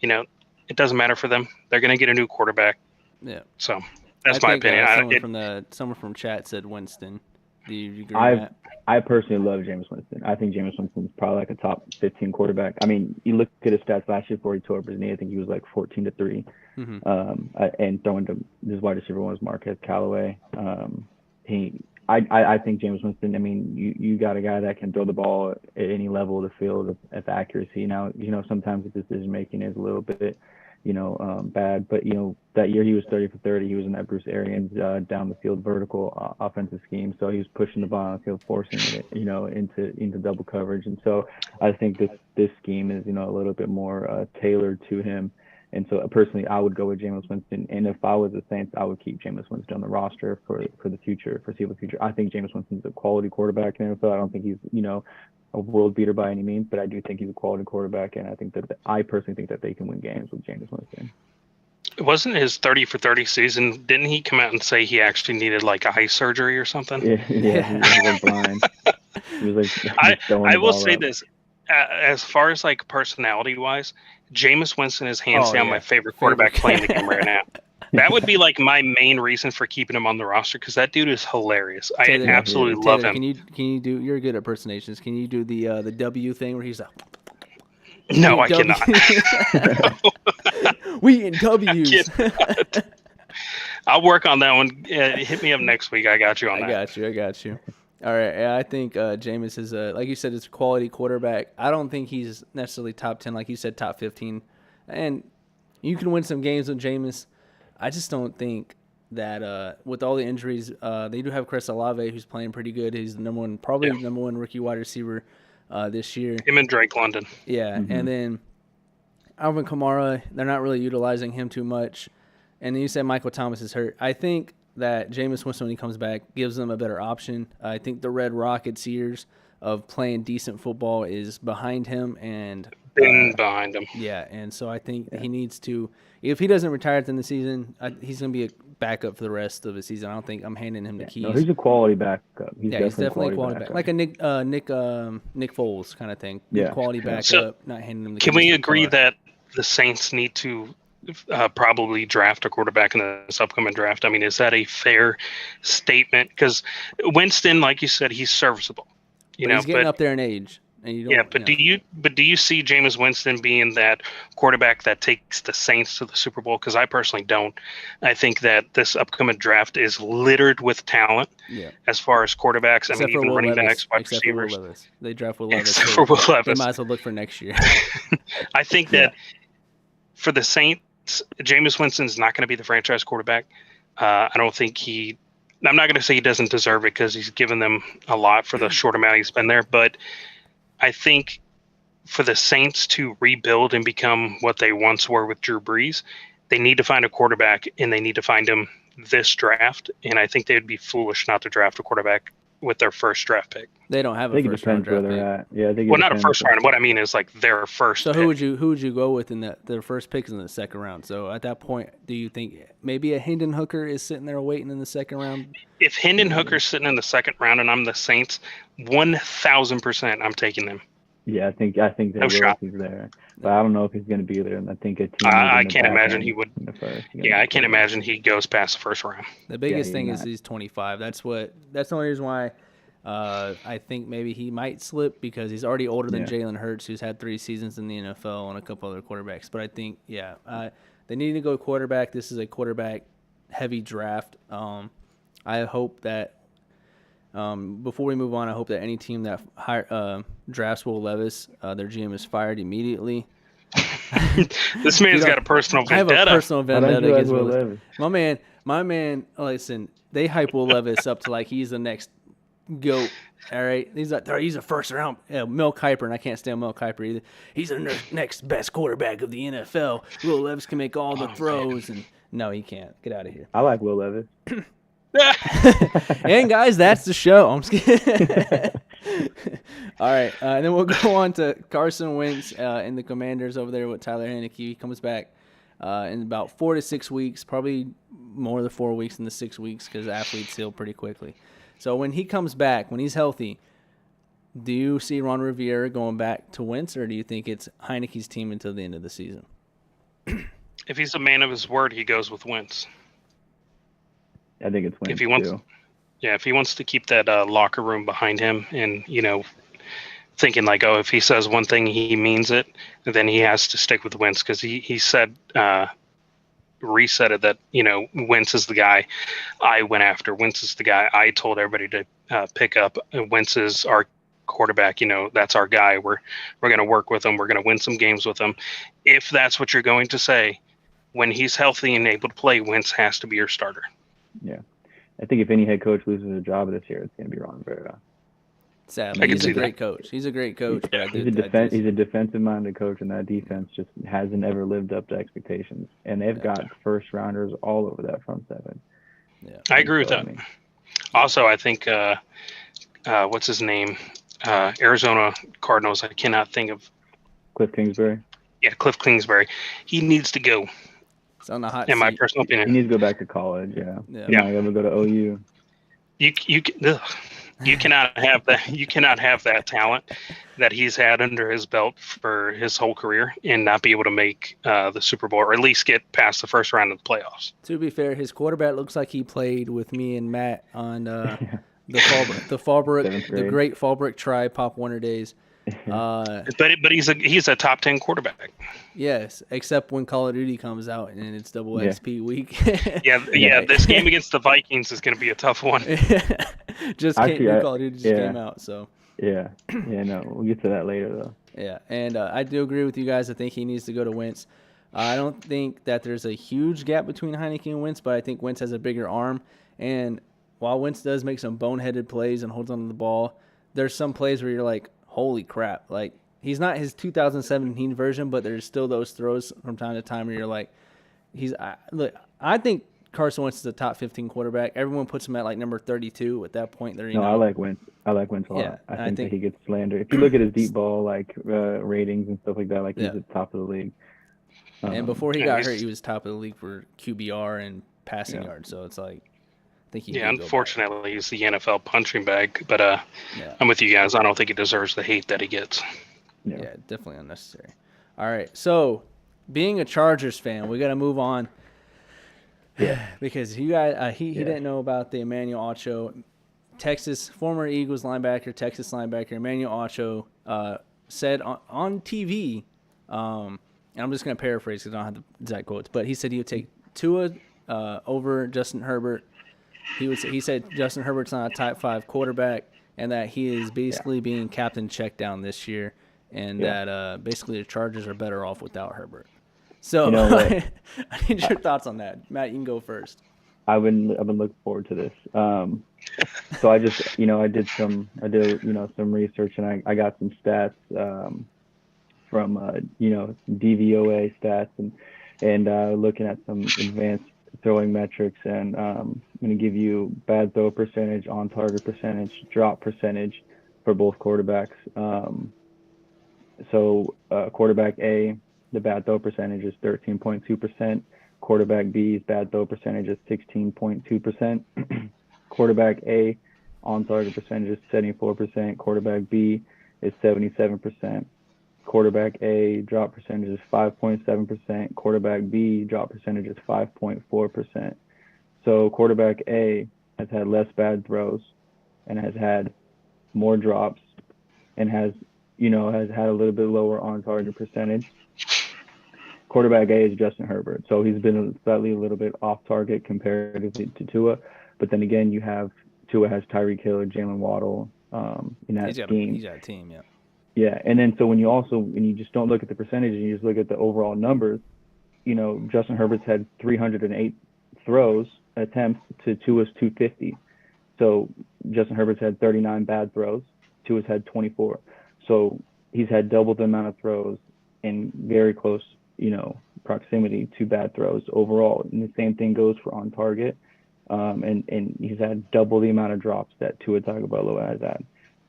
It doesn't matter for them. They're going to get a new quarterback. Yeah. So that's my opinion. Someone from chat said Winston. Do you agree with that? I personally love Jameis Winston. I think Jameis Winston is probably like a top 15 quarterback. I mean, you look at his stats last year before he tore up his knee. I think he was like 14-3. And throwing to his wide receiver one was Marquez Callaway. I think Jameis Winston. I mean, you got a guy that can throw the ball at any level of the field with accuracy. Now, sometimes the decision making is a little bit, bad. But that year he was 30 for 30. He was in that Bruce Arians down the field vertical offensive scheme. So he was pushing the ball on the field, forcing it, into double coverage. And so I think this scheme is a little bit more tailored to him. And so personally, I would go with Jameis Winston. And if I was the Saints, I would keep Jameis Winston on the roster for the foreseeable future. I think Jameis Winston's a quality quarterback in the NFL. I don't think he's, a world beater by any means, but I do think he's a quality quarterback. And I personally think that they can win games with Jameis Winston. It wasn't his 30 for 30 season. Didn't he come out and say he actually needed like eye surgery or something? Yeah. He was blind. He was I will say this. As far as like personality wise, Jameis Winston is hands down my favorite quarterback playing the game right now. That would be like my main reason for keeping him on the roster because that dude is hilarious. I absolutely love him. Can you do? You're good at impersonations. Can you do the W thing where he's like? No, I cannot. We in W's. I'll work on that one. Hit me up next week. I got you on that. I got you. All right. Yeah, I think Jameis is like you said, it's a quality quarterback. I don't think he's necessarily top 10, like you said, top 15. And you can win some games with Jameis. I just don't think that with all the injuries, they do have Chris Olave, who's playing pretty good. He's the number one rookie wide receiver this year. Him and Drake London. Yeah, and then Alvin Kamara, they're not really utilizing him too much. And then you said Michael Thomas is hurt. I think that Jameis Winston, when he comes back, gives them a better option. I think the Red Rockets' years of playing decent football is behind him and been behind him. Yeah, and so I think he needs to. If he doesn't retire at the end of the season, he's going to be a backup for the rest of the season. I don't think I'm handing him the keys. No, he's a quality backup. He's definitely a quality backup. Like a Nick Foles kind of thing. Yeah. Quality backup, so, not handing him the keys. Can we agree that the Saints need to probably draft a quarterback in this upcoming draft? I mean, is that a fair statement? Because Winston, like you said, he's serviceable. He's getting up there in age. And you don't, do you see Jameis Winston being that quarterback that takes the Saints to the Super Bowl? Because I personally don't. I think that this upcoming draft is littered with talent as far as quarterbacks. Except even running backs, wide receivers. They draft Will Levis. Except for Will Levis. They might as well look for next year. I think that for the Saints, Jameis Winston is not going to be the franchise quarterback. I don't think I'm not going to say he doesn't deserve it because he's given them a lot for the short amount he's been there. But I think for the Saints to rebuild and become what they once were with Drew Brees, they need to find a quarterback, and they need to find him this draft. And I think they'd be foolish not to draft a quarterback with their first draft pick. They don't have I think a it first round depends where draft they're pick. at. Yeah, I think Well, not a first round. What I mean is like their first. So pick. who would you go with in their first pick is in the second round? So at that point, do you think maybe a Hendon Hooker is sitting there waiting in the second round? If Hendon Hooker's sitting in the second round and I'm the Saints, 1,000% I'm taking them. Yeah, I think they No will shot. if he's there, but I don't know if he's going to be there. And I think a team. I can't imagine he would. Yeah, I can't imagine he goes past the first round. The biggest thing he's is he's 25. That's the only reason why I think maybe he might slip because he's already older than Jalen Hurts, who's had 3 seasons in the NFL and a couple other quarterbacks. But I think they need to go quarterback. This is a quarterback heavy draft. I hope that. Before we move on, I hope that any team that drafts Will Levis, their GM is fired immediately. This man's got a personal vendetta. I have a personal vendetta against Will Levis. My man, listen, they hype Will Levis up to like he's the next GOAT. All right, he's a first round Mel Kiper, and I can't stand Mel Kiper either. He's the next best quarterback of the NFL. Will Levis can make all the throws, and no, he can't. Get out of here. I like Will Levis. And guys, that's the show. I'm just kidding. All right, and then we'll go on to Carson Wentz and the Commanders over there with Tyler Heineke. He comes back in about 4 to 6 weeks, probably more than 4 weeks than the 6 weeks because athletes heal pretty quickly. So when he comes back, when he's healthy, do you see Ron Rivera going back to Wentz, or do you think it's Heineke's team until the end of the season? If he's a man of his word, he goes with Wentz. I think it's Wentz If he wants, too. Yeah, if he wants to keep that locker room behind him, and thinking like, oh, if he says one thing, he means it, then he has to stick with Wentz because he said, reset it that Wentz is the guy I went after. Wentz is the guy I told everybody to pick up. Wentz is our quarterback. That's our guy. We're going to work with him. We're going to win some games with him. If that's what you're going to say, when he's healthy and able to play, Wentz has to be your starter. Yeah, I think if any head coach loses a job this year, it's going to be Ron Rivera. Sadly, he's a great coach. He's a great coach. But He's a defensive-minded coach, and that defense just hasn't ever lived up to expectations. And they've got first-rounders all over that front seven. Yeah, I agree with that. Also, I think what's his name? Arizona Cardinals. I cannot think of. Cliff Kingsbury. Yeah, Cliff Kingsbury. He needs to go. It's on the hot in seat. My personal opinion. He needs to go back to college. Yeah. He's not going to go to OU. You cannot have that. You cannot have that talent that he's had under his belt for his whole career and not be able to make the Super Bowl or at least get past the first round of the playoffs. To be fair, his quarterback looks like he played with me and Matt on the great Fallbrook Tribe Pop Warner days. But he's a top 10 quarterback. Yes, except when Call of Duty comes out and it's double XP week. yeah. This game against the Vikings is going to be a tough one. Call of Duty just came out, so. No, we'll get to that later though. Yeah, and I do agree with you guys. I think he needs to go to Wentz. I don't think that there's a huge gap between Heineke and Wentz, but I think Wentz has a bigger arm. And while Wentz does make some boneheaded plays and holds on to the ball, there's some plays where you're like, holy crap. Like, he's not his 2017 version, but there's still those throws from time to time where you're like, I think Carson Wentz is a top 15 quarterback. Everyone puts him at like number 32 at that point. I like Wentz. I like Wentz a lot. Yeah, I think that he gets slandered. If you look at his deep ball ratings and stuff like that, he's at the top of the league. And before he got hurt, he was top of the league for QBR and passing yards. So it's like, I think he unfortunately, he's the NFL punching bag. But I'm with you guys. I don't think he deserves the hate that he gets. Yeah, definitely unnecessary. All right, so being a Chargers fan, we got to move on. Yeah, because you guys, he didn't know about the Emmanuel Ocho, former Eagles linebacker, Texas linebacker Emmanuel Ocho said on TV, and I'm just going to paraphrase because I don't have the exact quotes, but he said he would take Tua over Justin Herbert. He said Justin Herbert's not a top 5 quarterback, and that he is basically being captain check down this year, and that basically the Chargers are better off without Herbert. So I need your thoughts on that. Matt, you can go first. I've been looking forward to this. So I just, I did some research, and I got some stats from DVOA stats, and looking at some advanced throwing metrics, and I'm going to give you bad throw percentage, on target percentage, drop percentage for both quarterbacks. So quarterback A, the bad throw percentage is 13.2%. Quarterback B's bad throw percentage is 16.2%. Quarterback A on target percentage is 74%. Quarterback B is 77%. Quarterback A drop percentage is 5.7%. Quarterback B drop percentage is 5.4%. So quarterback A has had less bad throws and has had more drops and has had a little bit lower on target percentage. Quarterback A is Justin Herbert. So he's been slightly a little bit off target comparatively to Tua. But then again, you have Tua has Tyreek Hill, Jalen Waddle in that team. He's got a team, yeah. Yeah, and then so when you just don't look at the percentage and you just look at the overall numbers, Justin Herbert's had 308 throws attempts to Tua's 250. So Justin Herbert's had 39 bad throws. Tua's had 24. So he's had double the amount of throws in very close, proximity to bad throws overall. And the same thing goes for on target. And he's had double the amount of drops that Tua Tagovailoa has had.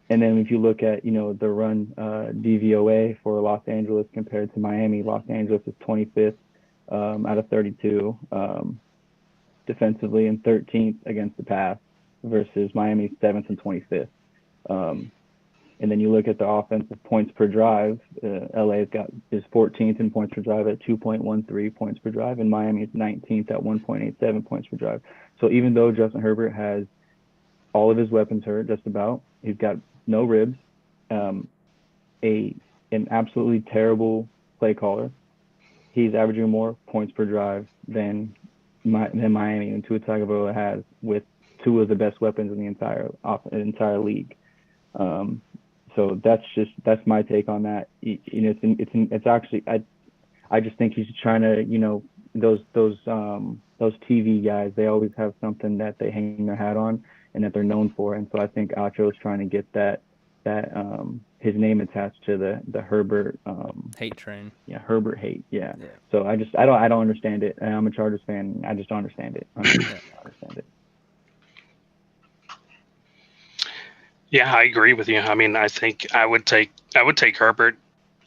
And then if you look at, the run DVOA for Los Angeles compared to Miami, Los Angeles is 25th out of 32 defensively and 13th against the pass versus Miami's 7th and 25th. And then you look at the offensive points per drive. LA is 14th in points per drive at 2.13 points per drive, and Miami is 19th at 1.87 points per drive. So even though Justin Herbert has all of his weapons hurt, just about, he's got no ribs, an absolutely terrible play caller, he's averaging more points per drive than Miami and Tua Tagovailoa has, with two of the best weapons in the entire league. So that's my take on that. It's actually I just think he's trying to, those TV guys, they always have something that they hang their hat on and that they're known for, and so I think Acho is trying to get that his name attached to the Herbert hate train. Yeah, Herbert hate. Yeah. So I don't understand it. I'm a Chargers fan. I just don't understand it. I don't understand it. Yeah, I agree with you. I mean, I think I would take Herbert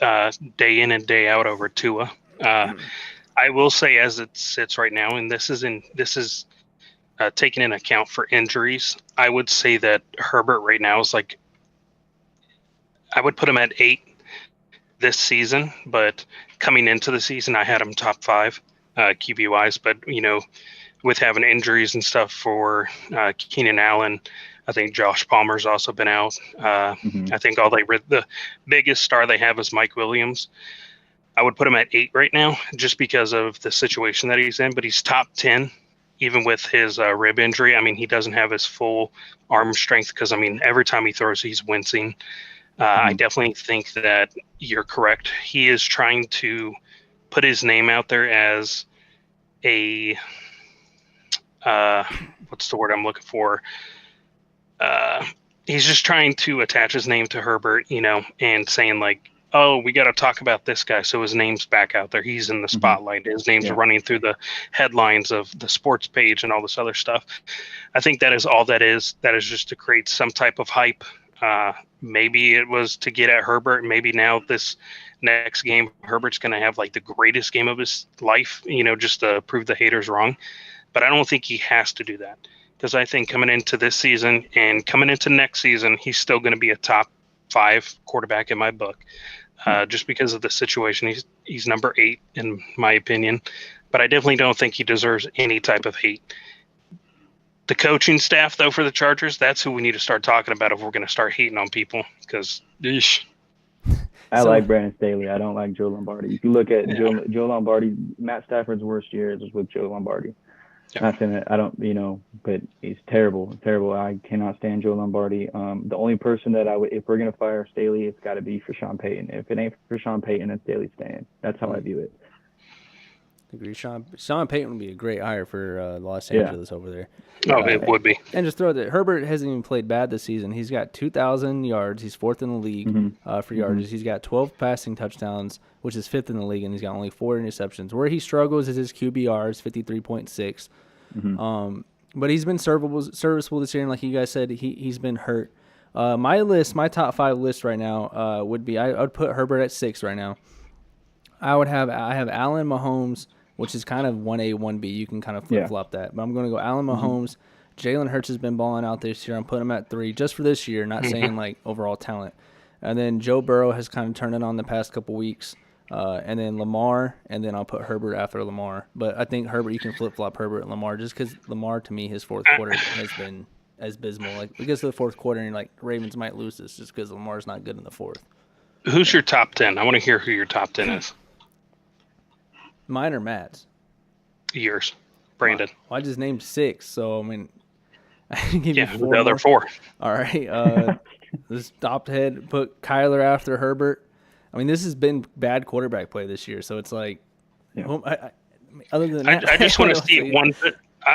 day in and day out over Tua. I will say, as it sits right now, and this is taking into account for injuries, I would say that Herbert right now is like, I would put him at 8 this season, but coming into the season, I had him top 5 QB wise. But with having injuries and stuff for Keenan Allen, I think Josh Palmer's also been out. I think the biggest star they have is Mike Williams. I would put him at 8 right now, just because of the situation that he's in. But he's top 10, even with his rib injury. I mean, he doesn't have his full arm strength because, every time he throws, he's wincing. I definitely think that you're correct. He is trying to put his name out there as a what's the word I'm looking for? He's just trying to attach his name to Herbert, and saying like, oh, we got to talk about this guy. So his name's back out there. He's in the spotlight. His name's running through the headlines of the sports page and all this other stuff. I think that is all that is. That is just to create some type of hype. Maybe it was to get at Herbert. Maybe now this next game, Herbert's going to have like the greatest game of his life, just to prove the haters wrong. But I don't think he has to do that, because I think coming into this season and coming into next season, he's still going to be a top 5 quarterback in my book, just because of the situation. He's number 8 in my opinion, but I definitely don't think he deserves any type of hate. The coaching staff, though, for the Chargers, that's who we need to start talking about if we're going to start hating on people, because I like Brandon Staley. I don't like Joe Lombardi. If you look at Joe Lombardi, Matt Stafford's worst years was with Joe Lombardi. Not saying that I don't, but he's terrible. I cannot stand Joe Lombardi. The only person that if we're going to fire Staley, it's got to be for Sean Payton. If it ain't for Sean Payton, then Staley's staying. That's how I view it. agree. Sean Payton would be a great hire for Los Angeles over there. Oh, it would be. And just throw that Herbert hasn't even played bad this season. He's got 2,000 yards. He's fourth in the league for yardage. He's got 12 passing touchdowns, which is fifth in the league, and he's got only 4 interceptions. Where he struggles is his QBR is 53.6. But he's been serviceable this year, and like you guys said, he's been hurt. My top 5 list right now would be I would put Herbert at 6 right now. I have Allen, Mahomes, which is kind of 1A, 1B. You can kind of flip-flop that. But I'm going to go Allen, Mahomes. Jalen Hurts has been balling out this year. I'm putting him at 3 just for this year, not saying like overall talent. And then Joe Burrow has kind of turned it on the past couple weeks. And then Lamar, and then I'll put Herbert after Lamar. But I think Herbert, you can flip-flop Herbert and Lamar just because Lamar, to me, his fourth quarter has been abysmal. Like, it gets to the fourth quarter, and you're like, Ravens might lose this just because Lamar's not good in the fourth. Who's your top 10? I want to hear who your top 10 is. Mine or Matt's? Yours. Brandon. Well, I just named 6, so, I mean, I can give you 4 the other 4. All right. This top head, put Kyler after Herbert. I mean, this has been bad quarterback play this year, so it's like, other than that, I just want to see if one.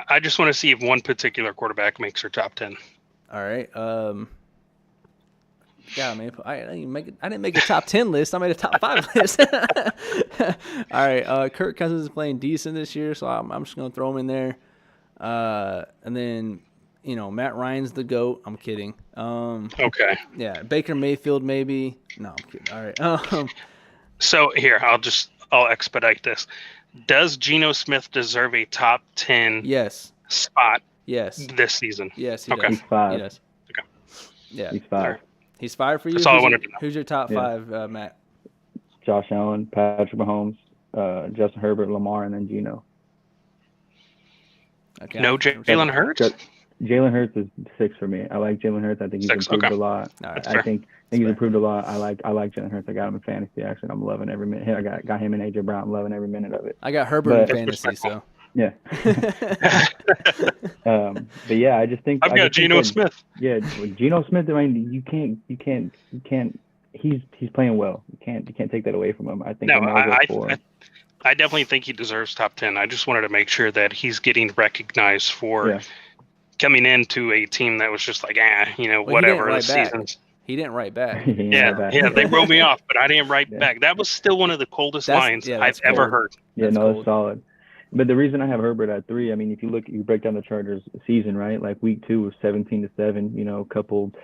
I just want to see if one particular quarterback makes her top 10. All right. Yeah, man. I didn't make a top 10 list. I made a top 5 list. All right. Kirk Cousins is playing decent this year, so I'm just gonna throw him in there. And then, Matt Ryan's the GOAT. I'm kidding. Okay. Yeah, Baker Mayfield maybe. No, I'm kidding. All right. So here, I'll expedite this. Does Geno Smith deserve a top 10 spot this season? Yes, he does. He's 5. He does. Okay. Yeah. He's 5. He's 5 for you? That's all I wanted to know. Who's your top 5, Matt? Josh Allen, Patrick Mahomes, Justin Herbert, Lamar, and then Geno. Okay. No Jalen Hurts? Jalen Hurts is 6 for me. I like Jalen Hurts. I think he's improved a lot. Right. I think he's improved a lot. I like Jalen Hurts. I got him in fantasy. Actually, I'm loving every minute. I got him and AJ Brown. I'm loving every minute of it. I got Herbert in fantasy, so. Yeah. But yeah, I just think I've got Geno Smith. Yeah, Geno Smith. I mean, you can't. He's playing well. You can't take that away from him. I think. No, I definitely think he deserves top 10. I just wanted to make sure that he's getting recognized for coming into a team that was just like, whatever. The season's. He didn't write back. Yeah, they wrote me off, but I didn't write back. That was still one of the coldest lines I've ever heard. Yeah, that's solid. But the reason I have Herbert at 3, I mean, if you break down the Chargers season, right? Like week 2 was 17-7, coupled,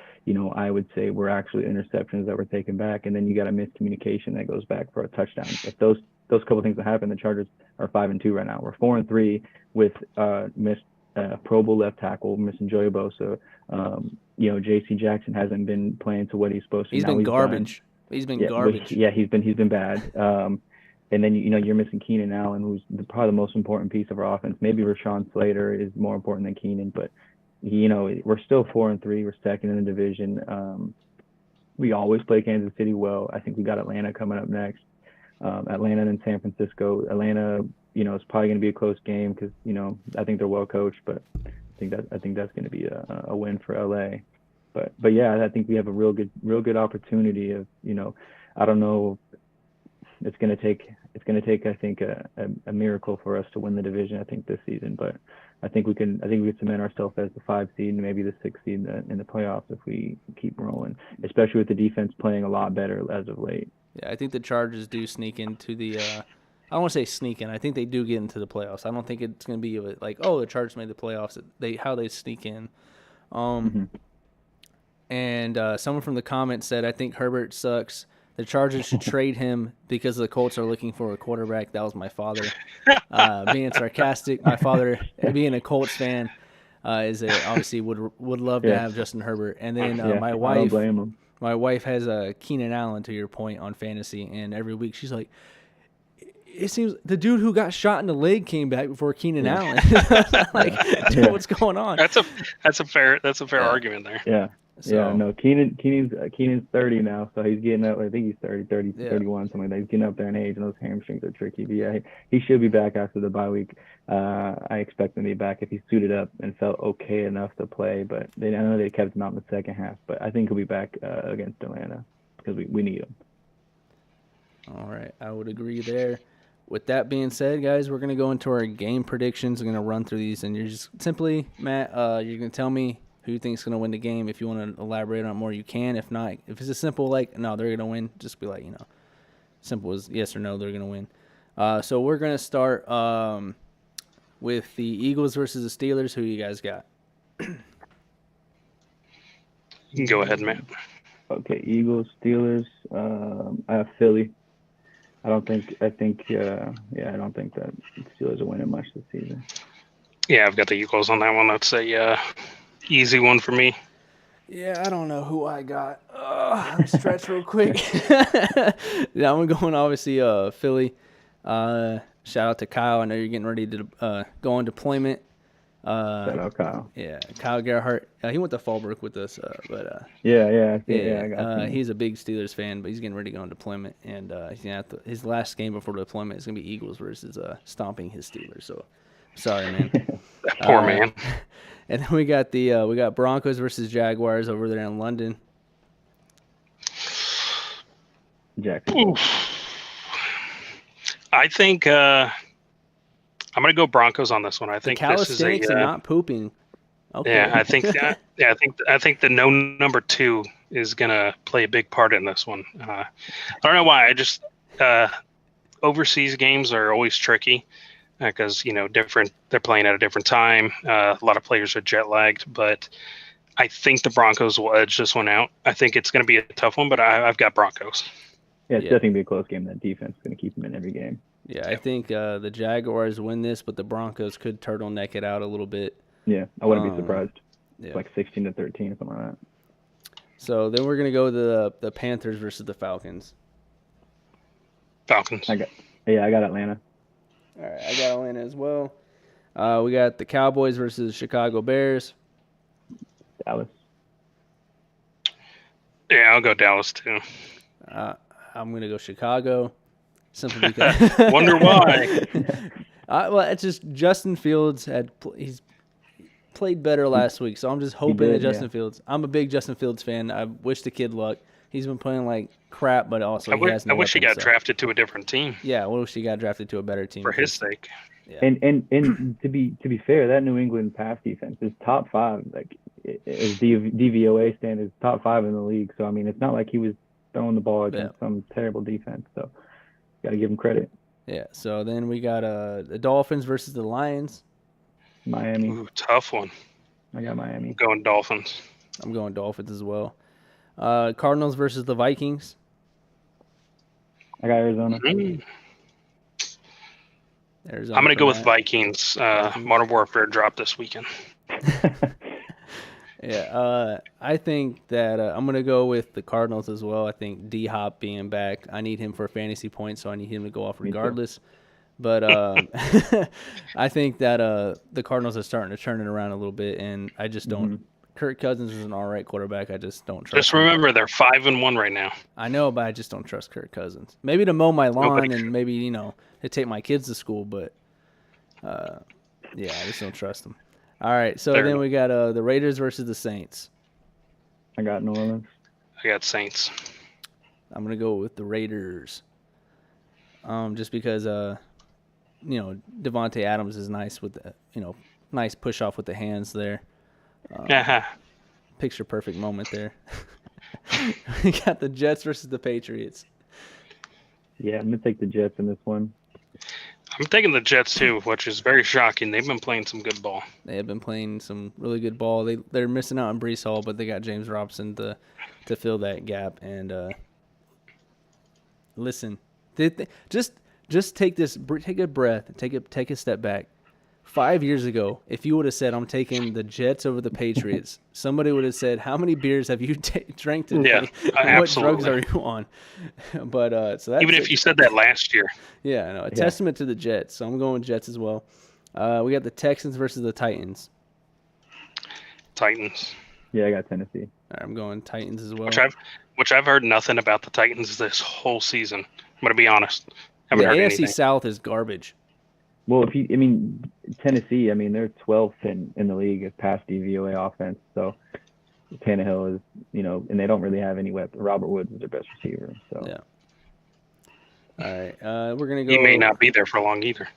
I would say were actually interceptions that were taken back. And then you got a miscommunication that goes back for a touchdown. If those couple things that happen, the Chargers are 5-2 right now. We're 4-3 with missed Pro Bowl left tackle, missing Joey Bosa. J.C. Jackson hasn't been playing to what he's supposed to. He's been garbage. He's been garbage. He's been bad. And then, you're missing Keenan Allen, who's probably the most important piece of our offense. Maybe Rashawn Slater is more important than Keenan, but, we're still 4-3. We're second in the division. We always play Kansas City well. I think we got Atlanta coming up next. Atlanta and San Francisco. Atlanta, is probably going to be a close game because, I think they're well coached, but I think that's going to be a win for LA. But yeah, I think we have a real good opportunity of, I don't know. It's going to take, I think, a miracle for us to win the division, I think, this season. But I think we can cement ourselves as the 5 seed and maybe the 6 seed in the playoffs if we keep rolling, especially with the defense playing a lot better as of late. Yeah, I think the Chargers do sneak into the I don't want to say sneak in. I think they do get into the playoffs. I don't think it's going to be like, the Chargers made the playoffs. How they sneak in. And someone from the comments said, I think Herbert sucks. The Chargers should trade him because the Colts are looking for a quarterback. That was my father being sarcastic. My father, being a Colts fan, obviously would love to have Justin Herbert. And then my wife, I don't blame him. My wife has Keenan Allen, to your point, on fantasy, and every week she's like, it seems the dude who got shot in the leg came back before Keenan Allen. Like, dude, what's going on? That's a fair argument there. Yeah. So, no, Keenan's 30 now, so he's getting up. I think he's 30, 31, something like that. He's getting up there in age, and those hamstrings are tricky. But yeah, he should be back after the bye week. I expect him to be back if he's suited up and felt okay enough to play. But I know they kept him out in the second half. But I think he'll be back against Atlanta because we need him. All right, I would agree there. with that being said, guys, we're gonna go into our game predictions. I'm gonna run through these, and you're just simply, Matt, you're gonna tell me who you think's gonna win the game. If you want to elaborate on it more, you can. If not, if it's a simple like, no, they're gonna win, just be like, simple as yes or no, they're gonna win. So we're gonna start with the Eagles versus the Steelers. Who you guys got? You can go ahead, Matt. Okay, Eagles, Steelers. I have Philly. I don't think that Steelers are winning much this season. Yeah, I've got the Eagles on that one. That's a easy one for me. Yeah, I don't know who I got. Let me stretch real quick. Yeah, I'm going obviously Philly. Shout out to Kyle. I know you're getting ready to go on deployment. Shout out Kyle. Yeah, Kyle Gerhardt. He went to Fallbrook with us, Yeah, I got he's a big Steelers fan, but he's getting ready to go on deployment, and he's gonna have his last game before deployment is gonna be Eagles versus stomping his Steelers. So, sorry, man. That poor man. And then we got Broncos versus Jaguars over there in London. Jacksonville. I think I'm gonna go Broncos on this one. I think this is calisthenics and not pooping. Okay. Yeah, I think that. Yeah, I think the no number 2 is gonna play a big part in this one. I don't know why. I just overseas games are always tricky because different. They're playing at a different time. A lot of players are jet lagged, but I think the Broncos will edge this one out. I think it's gonna be a tough one, but I've got Broncos. Yeah, it's definitely gonna be a close game. That defense is gonna keep them in every game. Yeah, I think the Jaguars win this, but the Broncos could turtleneck it out a little bit. Yeah, I wouldn't be surprised. Yeah. It's like 16-13 or something like that. So then we're gonna go to the Panthers versus the Falcons. Falcons. I got Atlanta. All right, I got Atlanta as well. We got the Cowboys versus Chicago Bears. Dallas. Yeah, I'll go Dallas too. I'm gonna go Chicago. Simply because. Wonder why? Well, it's just Justin Fields he's played better last week, so I'm just hoping that Justin Fields. I'm a big Justin Fields fan. I wish the kid luck. He's been playing like crap, but also I wish he got drafted to a different team. Yeah, I wish he got drafted to a better team for his sake. Yeah. And to be fair, that New England pass defense is top 5. Like as DVOA standards, top 5 in the league. So I mean, it's not like he was throwing the ball against some terrible defense. So got to give him credit. Yeah. So then we got the Dolphins versus the Lions. Miami. Ooh, tough one. I got Miami. I'm going Dolphins. I'm going Dolphins as well. Cardinals versus the Vikings. I got Arizona. Mm-hmm. Arizona. I'm going to go with Vikings. Modern Warfare dropped this weekend. Yeah, I think that I'm going to go with the Cardinals as well. I think D-Hop being back, I need him for fantasy points, so I need him to go off regardless. But I think that the Cardinals are starting to turn it around a little bit, and I just don't. Kirk Cousins is an all right quarterback. I just don't trust. Just remember, they're 5-1 right now. I know, but I just don't trust Kirk Cousins. Maybe to mow my lawn and maybe to take my kids to school, but yeah, I just don't trust him. All right, so then we got the Raiders versus the Saints. I got New Orleans. I got Saints. I'm gonna go with the Raiders. Just because Devontae Adams is nice with the nice push off with the hands there. Picture perfect moment there. We got the Jets versus the Patriots. Yeah, I'm gonna take the Jets in this one. I'm taking the Jets too, which is very shocking. They've been playing some good ball. They have been playing some really good ball. They're missing out on Breece Hall, but they got James Robinson to fill that gap. And listen, just take a breath, take a step back. 5 years ago, if you would have said I'm taking the Jets over the Patriots, somebody would have said, "How many beers have you drank today? Yeah, what drugs are you on?" But so that's even if you said that last year. Yeah, I know. Testament to the Jets. So I'm going with Jets as well. We got the Texans versus the Titans. Titans. Yeah, I got Tennessee. All right, I'm going Titans as well. Which I've heard nothing about the Titans this whole season. I'm going to be honest. The AFC South is garbage. Well, Tennessee, they're 12th in the league as pass DVOA offense. So Tannehill is, and they don't really have any weapons. Robert Woods is their best receiver. So yeah. All right. We're gonna go. He may not be there for long either.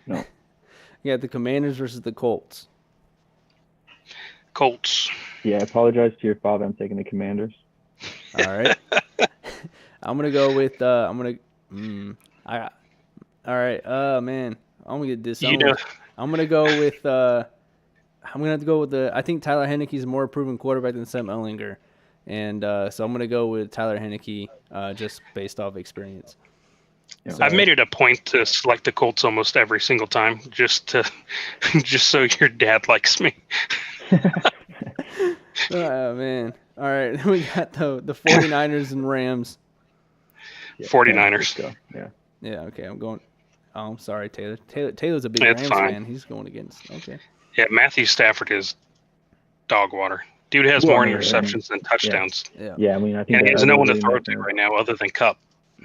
No. Yeah, the Commanders versus the Colts. Colts. Yeah, I apologize to your father. I'm taking the Commanders. All right. I'm gonna go with. All right. Man, I'm gonna get disowned. I'm gonna go with. I'm gonna have to go with the. I think Tyler Heineke's a more proven quarterback than Sam Ellinger, and so I'm gonna go with Tyler Heineke, just based off experience. Yeah. So, I've made it a point to select the Colts almost every single time, just so your dad likes me. Oh man. All right, we got the 49ers and Rams. Yeah, 49ers. let's go. Yeah. Yeah. Okay. I'm going. Oh, I'm sorry, Taylor. Taylor's a big It's Rams fine. fan. He's going against. Okay. Yeah, Matthew Stafford is dog water. Dude has more interceptions than touchdowns. Yeah. Yeah, I mean, I think And he has that no one to really throw messing to with- right now other than Cup.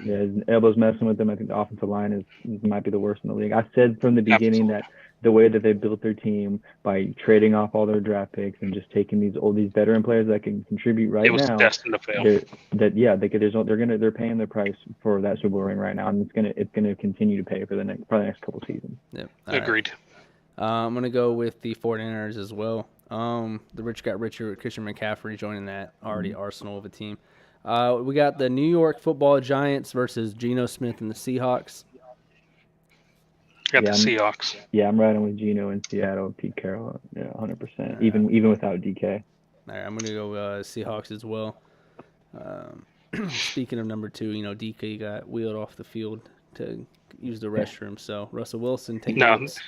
Yeah, his elbows messing with them. I think the offensive line might be the worst in the league. I said from the beginning that the way that they built their team by trading off all their draft picks and just taking these veteran players that can contribute right It was now, destined to fail. they're paying their price for that Super Bowl ring right now, and it's gonna continue to pay for probably the next couple seasons. Yep. Agreed. I'm gonna go with the 49ers as well. The rich got richer with Christian McCaffrey joining that already arsenal of a team. We got the New York Football Giants versus Geno Smith and the Seahawks. Got the Seahawks. Yeah, I'm riding with Geno in Seattle, Pete Carroll. Yeah, 100%. Even without DK. All right, I'm gonna go Seahawks as well. Speaking of number 2, DK got wheeled off the field to use the restroom. So Russell Wilson taking notes.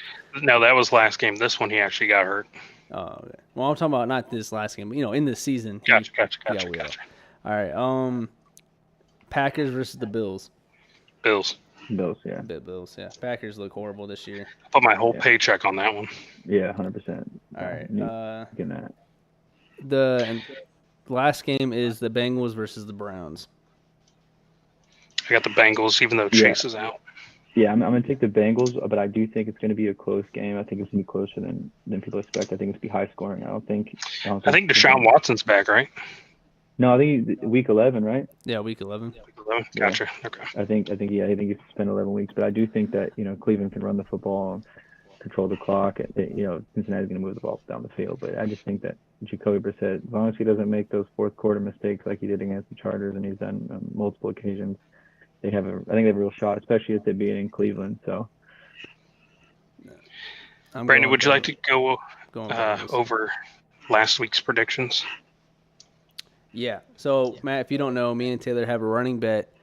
No, that was last game. This one he actually got hurt. Oh, okay. Well, I'm talking about not this last game, but in this season. Gotcha. All right. Packers versus the Bills. Bills, yeah. Bills, yeah. Packers look horrible this year. I put my whole paycheck on that one. Yeah, 100%. All right. Getting that. The last game is the Bengals versus the Browns. I got the Bengals, even though Chase is out. Yeah, I'm going to take the Bengals, but I do think it's going to be a close game. I think it's going to be closer than people expect. I think it's going to be high scoring. I think Deshaun Watson's back, right? No, I think he's week 11, right? Yeah, week 11. Gotcha. Yeah. Okay. I think he's spent 11 weeks, but I do think that Cleveland can run the football and control the clock. Cincinnati's going to move the ball down the field, but I just think that Jacoby Brissett, as long as he doesn't make those fourth quarter mistakes like he did against the Chargers, and he's done on multiple occasions, I think they have a real shot, especially with it being in Cleveland. So, Brandon, would you like to go over last week's predictions? Yeah. So, Matt, if you don't know, me and Taylor have a running bet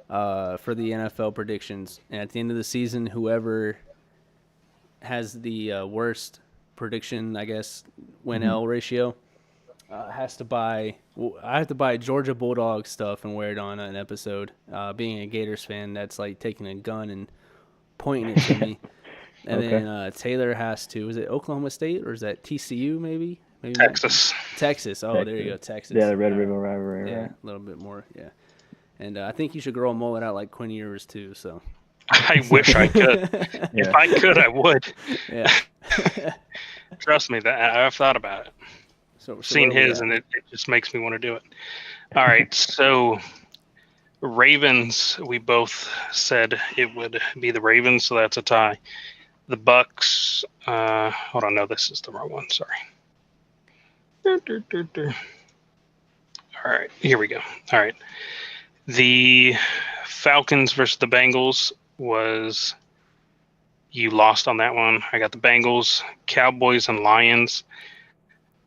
for the NFL predictions. And at the end of the season, whoever has the worst prediction, I guess, win-L ratio has to buy – I have to buy Georgia Bulldog stuff and wear it on an episode. Being a Gators fan, that's like taking a gun and pointing it to me. And then Taylor has to – is it Oklahoma State or is that TCU maybe? Maybe Texas. Oh, Texas. There you go, Texas. Yeah, the Red River rivalry. Yeah, right? a little bit more, yeah. And I think you should grow a mullet out like Quinn Ewers too, so. I wish I could. If I could, I would. Yeah. Trust me, that I've thought about it. So Seen his, and it just makes me want to do it. All right, so Ravens, we both said it would be the Ravens, so that's a tie. The Bucks, hold on, no, this is the wrong one, sorry. All right, here we go. All right. The Falcons versus the Bengals was you lost on that one. I got the Bengals. Cowboys and Lions.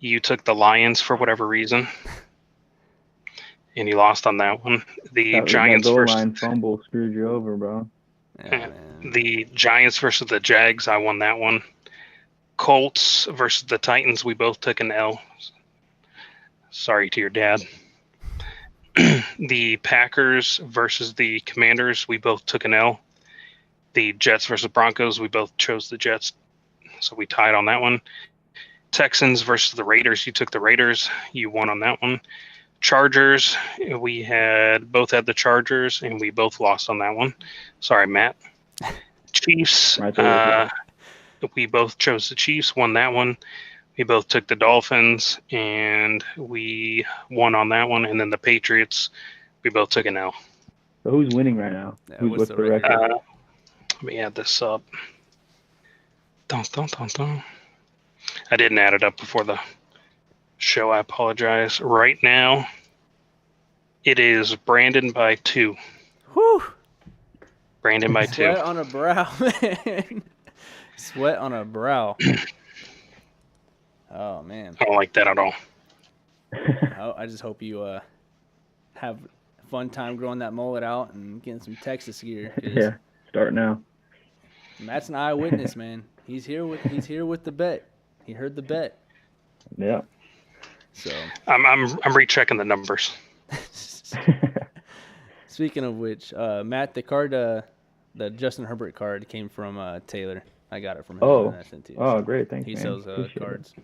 You took the Lions for whatever reason. And you lost on that one. The Giants versus line fumble screwed you over, bro. Yeah, the Giants versus the Jags, I won that one. Colts versus the Titans, we both took an L. Sorry to your dad. The Packers versus the Commanders, we both took an L. The Jets versus Broncos, we both chose the Jets, so we tied on that one. Texans versus the Raiders, you took the Raiders, you won on that one. Chargers, we both had the Chargers, and we both lost on that one. Sorry, Matt. Chiefs, we both chose the Chiefs, won that one. We both took the Dolphins, and we won on that one. And then the Patriots, we both took an L. So who's winning right now? What's the record? Let me add this up. Dun, dun, dun, dun. I didn't add it up before the show. I apologize. Right now, it is Brandon by 2. Whew. Brandon by 2. Sweat on a brow, man. Sweat on a brow. Oh, man. I don't like that at all. I just hope you have a fun time growing that mullet out and getting some Texas gear. Yeah, start now. Matt's an eyewitness, man. He's here with the bet. He heard the bet. Yeah. So I'm rechecking the numbers. Speaking of which, Matt, the card, the Justin Herbert card came from Tailor. I got it from him. Oh, so great, thanks. He man. sells Appreciate cards.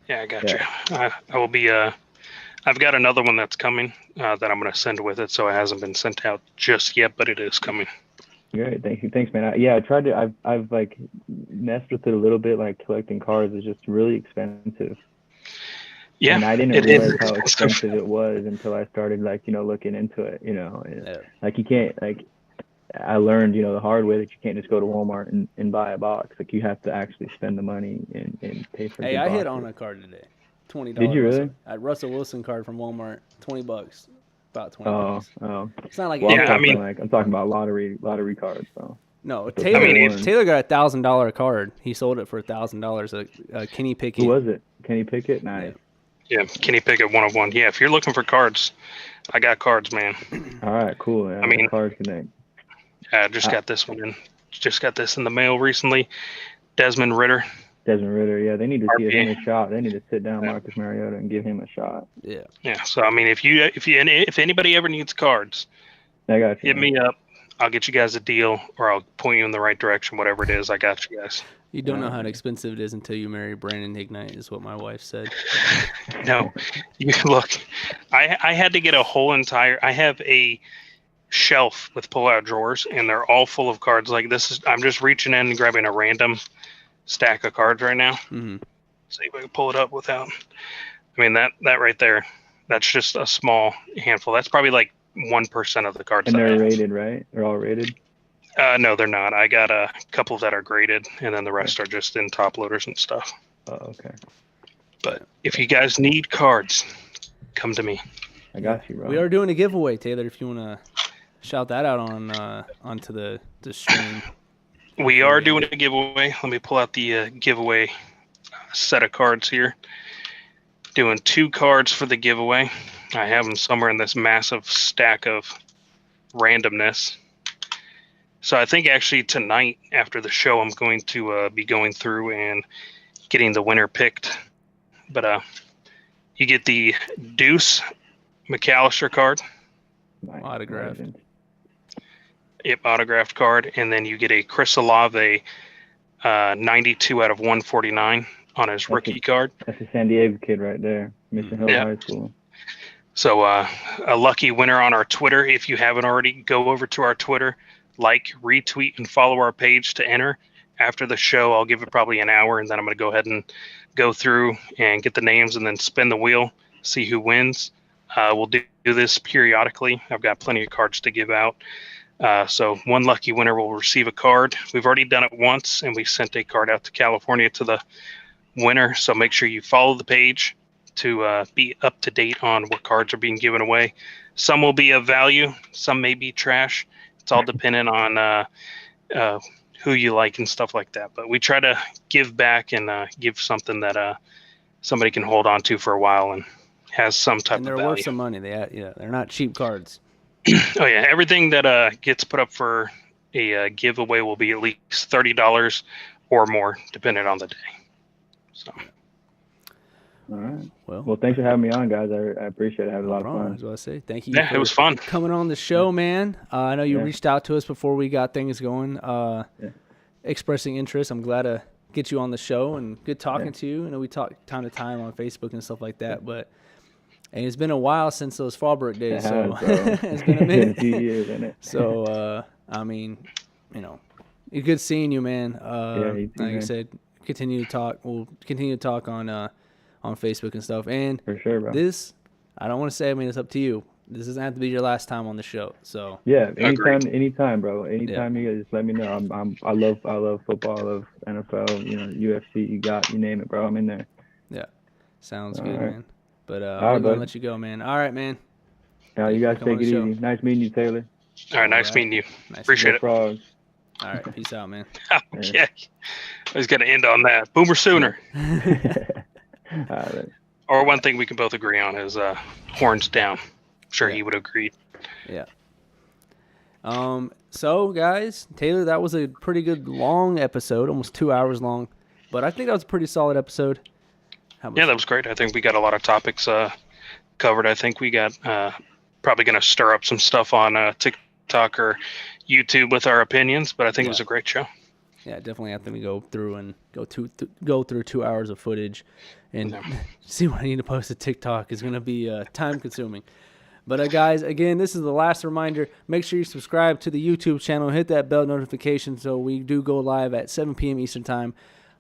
Yeah, I got you. I will be. I've got another one that's coming that I'm going to send with it, so it hasn't been sent out just yet, but it is coming. Great, thanks, man. I tried to. I've like messed with it a little bit. Like collecting cards is just really expensive. Yeah, and I didn't realize how expensive it was until I started looking into it. Like you can't I learned the hard way that you can't just go to Walmart and buy a box. Like you have to actually spend the money and pay for. Hey, I hit on a card today. $20. Did you really? Russell Wilson card from Walmart. $20. About 20 bucks. Oh. It's not like I'm talking about lottery cards. So. No, Taylor got $1,000 card. He sold it for $1,000. Kenny Pickett. Who was it? Kenny Pickett. Nice. Yeah, Kenny Pickett 101. Yeah, if you're looking for cards, I got cards, man. All right, cool. Yeah, Cards Connect. I just got this one in. Just got this in the mail recently. Desmond Ritter. Yeah, they need to give him a shot. They need to sit down Marcus Mariota and give him a shot. Yeah. Yeah. So I mean, if anybody ever needs cards, I got you. Hit me up. I'll get you guys a deal, or I'll point you in the right direction. Whatever it is, I got you guys. You don't know how expensive it is until you marry Brandon Ignite, is what my wife said. No, look, I had to get a whole entire. I have a shelf with pull-out drawers, and they're all full of cards. Like this I'm just reaching in and grabbing a random stack of cards right now. Mm-hmm. See if I can pull it up without. I mean that right there. That's just a small handful. That's probably like 1% of the cards. And they're rated, right? They're all rated. No, they're not. I got a couple that are graded, and then the rest are just in top loaders and stuff. Oh, okay. But if you guys need cards, come to me. I got you, bro. We are doing a giveaway, Taylor. If you want to shout that out onto the stream. We are doing a giveaway. Let me pull out the giveaway set of cards here. Doing 2 cards for the giveaway. I have them somewhere in this massive stack of randomness. So I think actually tonight after the show, I'm going to be going through and getting the winner picked. But you get the Deuce McAllister card. Autographed. Yep, autographed card. And then you get a Chris Olave 92 out of 149 on his rookie card. That's a San Diego kid right there. Mission Hill High School. So a lucky winner on our Twitter. If you haven't already, go over to our Twitter. Like, retweet, and follow our page to enter. After the show, I'll give it probably an hour, and then I'm going to go ahead and go through and get the names and then spin the wheel, see who wins. We'll do this periodically. I've got plenty of cards to give out. So one lucky winner will receive a card. We've already done it once, and we sent a card out to California to the winner. So make sure you follow the page to be up to date on what cards are being given away. Some will be of value. Some may be trash. It's all dependent on who you like and stuff like that. But we try to give back and give something that somebody can hold on to for a while and has some type of value. And they're worth some money. They're not cheap cards. Oh yeah, everything that gets put up for a giveaway will be at least $30 or more, depending on the day. So. All right. Well, thanks for having me on, guys. I appreciate it. I had a lot of fun. I was going to say thank you. Yeah, it was fun coming on the show, man. I know you reached out to us before we got things going, expressing interest. I'm glad to get you on the show and good talking to you. I know we talk time to time on Facebook and stuff like that, but it's been a while since those Fallbrook days, so it's been a minute. 2 years, isn't it? So, I mean, it's good seeing you, man. You too, like I said, continue to talk. We'll continue to talk on Facebook and stuff. And for sure, bro. This, I don't want to say. I mean, it's up to you. This doesn't have to be your last time on the show. So Yeah, Agreed. anytime, bro. Anytime you guys just let me know. I love football, I love NFL, UFC, you name it, bro. I'm in there. yeah, sounds All good, right. man. But All I'm right, gonna bud. let you go, man. All right, man. Now Thank you you for guys coming on take the it show. easy. Nice meeting you, Taylor. All right, nice meeting you. Nice Appreciate Go it. Frogs. All right, peace out, man. Okay. I was going to end on that. Boomer Sooner. All right. Or one thing we can both agree on is horns down. I'm sure Yeah. he would agree. Yeah. So guys, Taylor, that was a pretty good long episode, almost 2 hours long, but I think that was a pretty solid episode. Yeah, that was great. I think we got a lot of topics covered. I think we got probably going to stir up some stuff on TikTok or YouTube with our opinions, but I think it was a great show. Yeah, definitely have to go through and go through 2 hours of footage and see what I need to post to TikTok is going to be time consuming. But guys, again, this is the last reminder. Make sure you subscribe to the YouTube channel. Hit that bell notification so we do go live at 7 p.m. Eastern Time.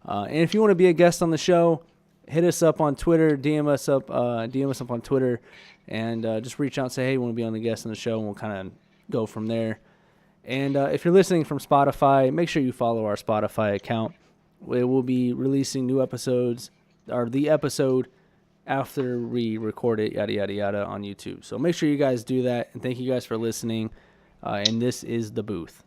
And if you want to be a guest on the show, hit us up on Twitter, DM us up on Twitter, and just reach out and say, hey, you want to be on the guest on the show, and we'll kind of go from there. And if you're listening from Spotify, make sure you follow our Spotify account. We will be releasing new episodes, or the episode after we record it, yada, yada, yada, on YouTube. So make sure you guys do that, and thank you guys for listening. And this is The Booth.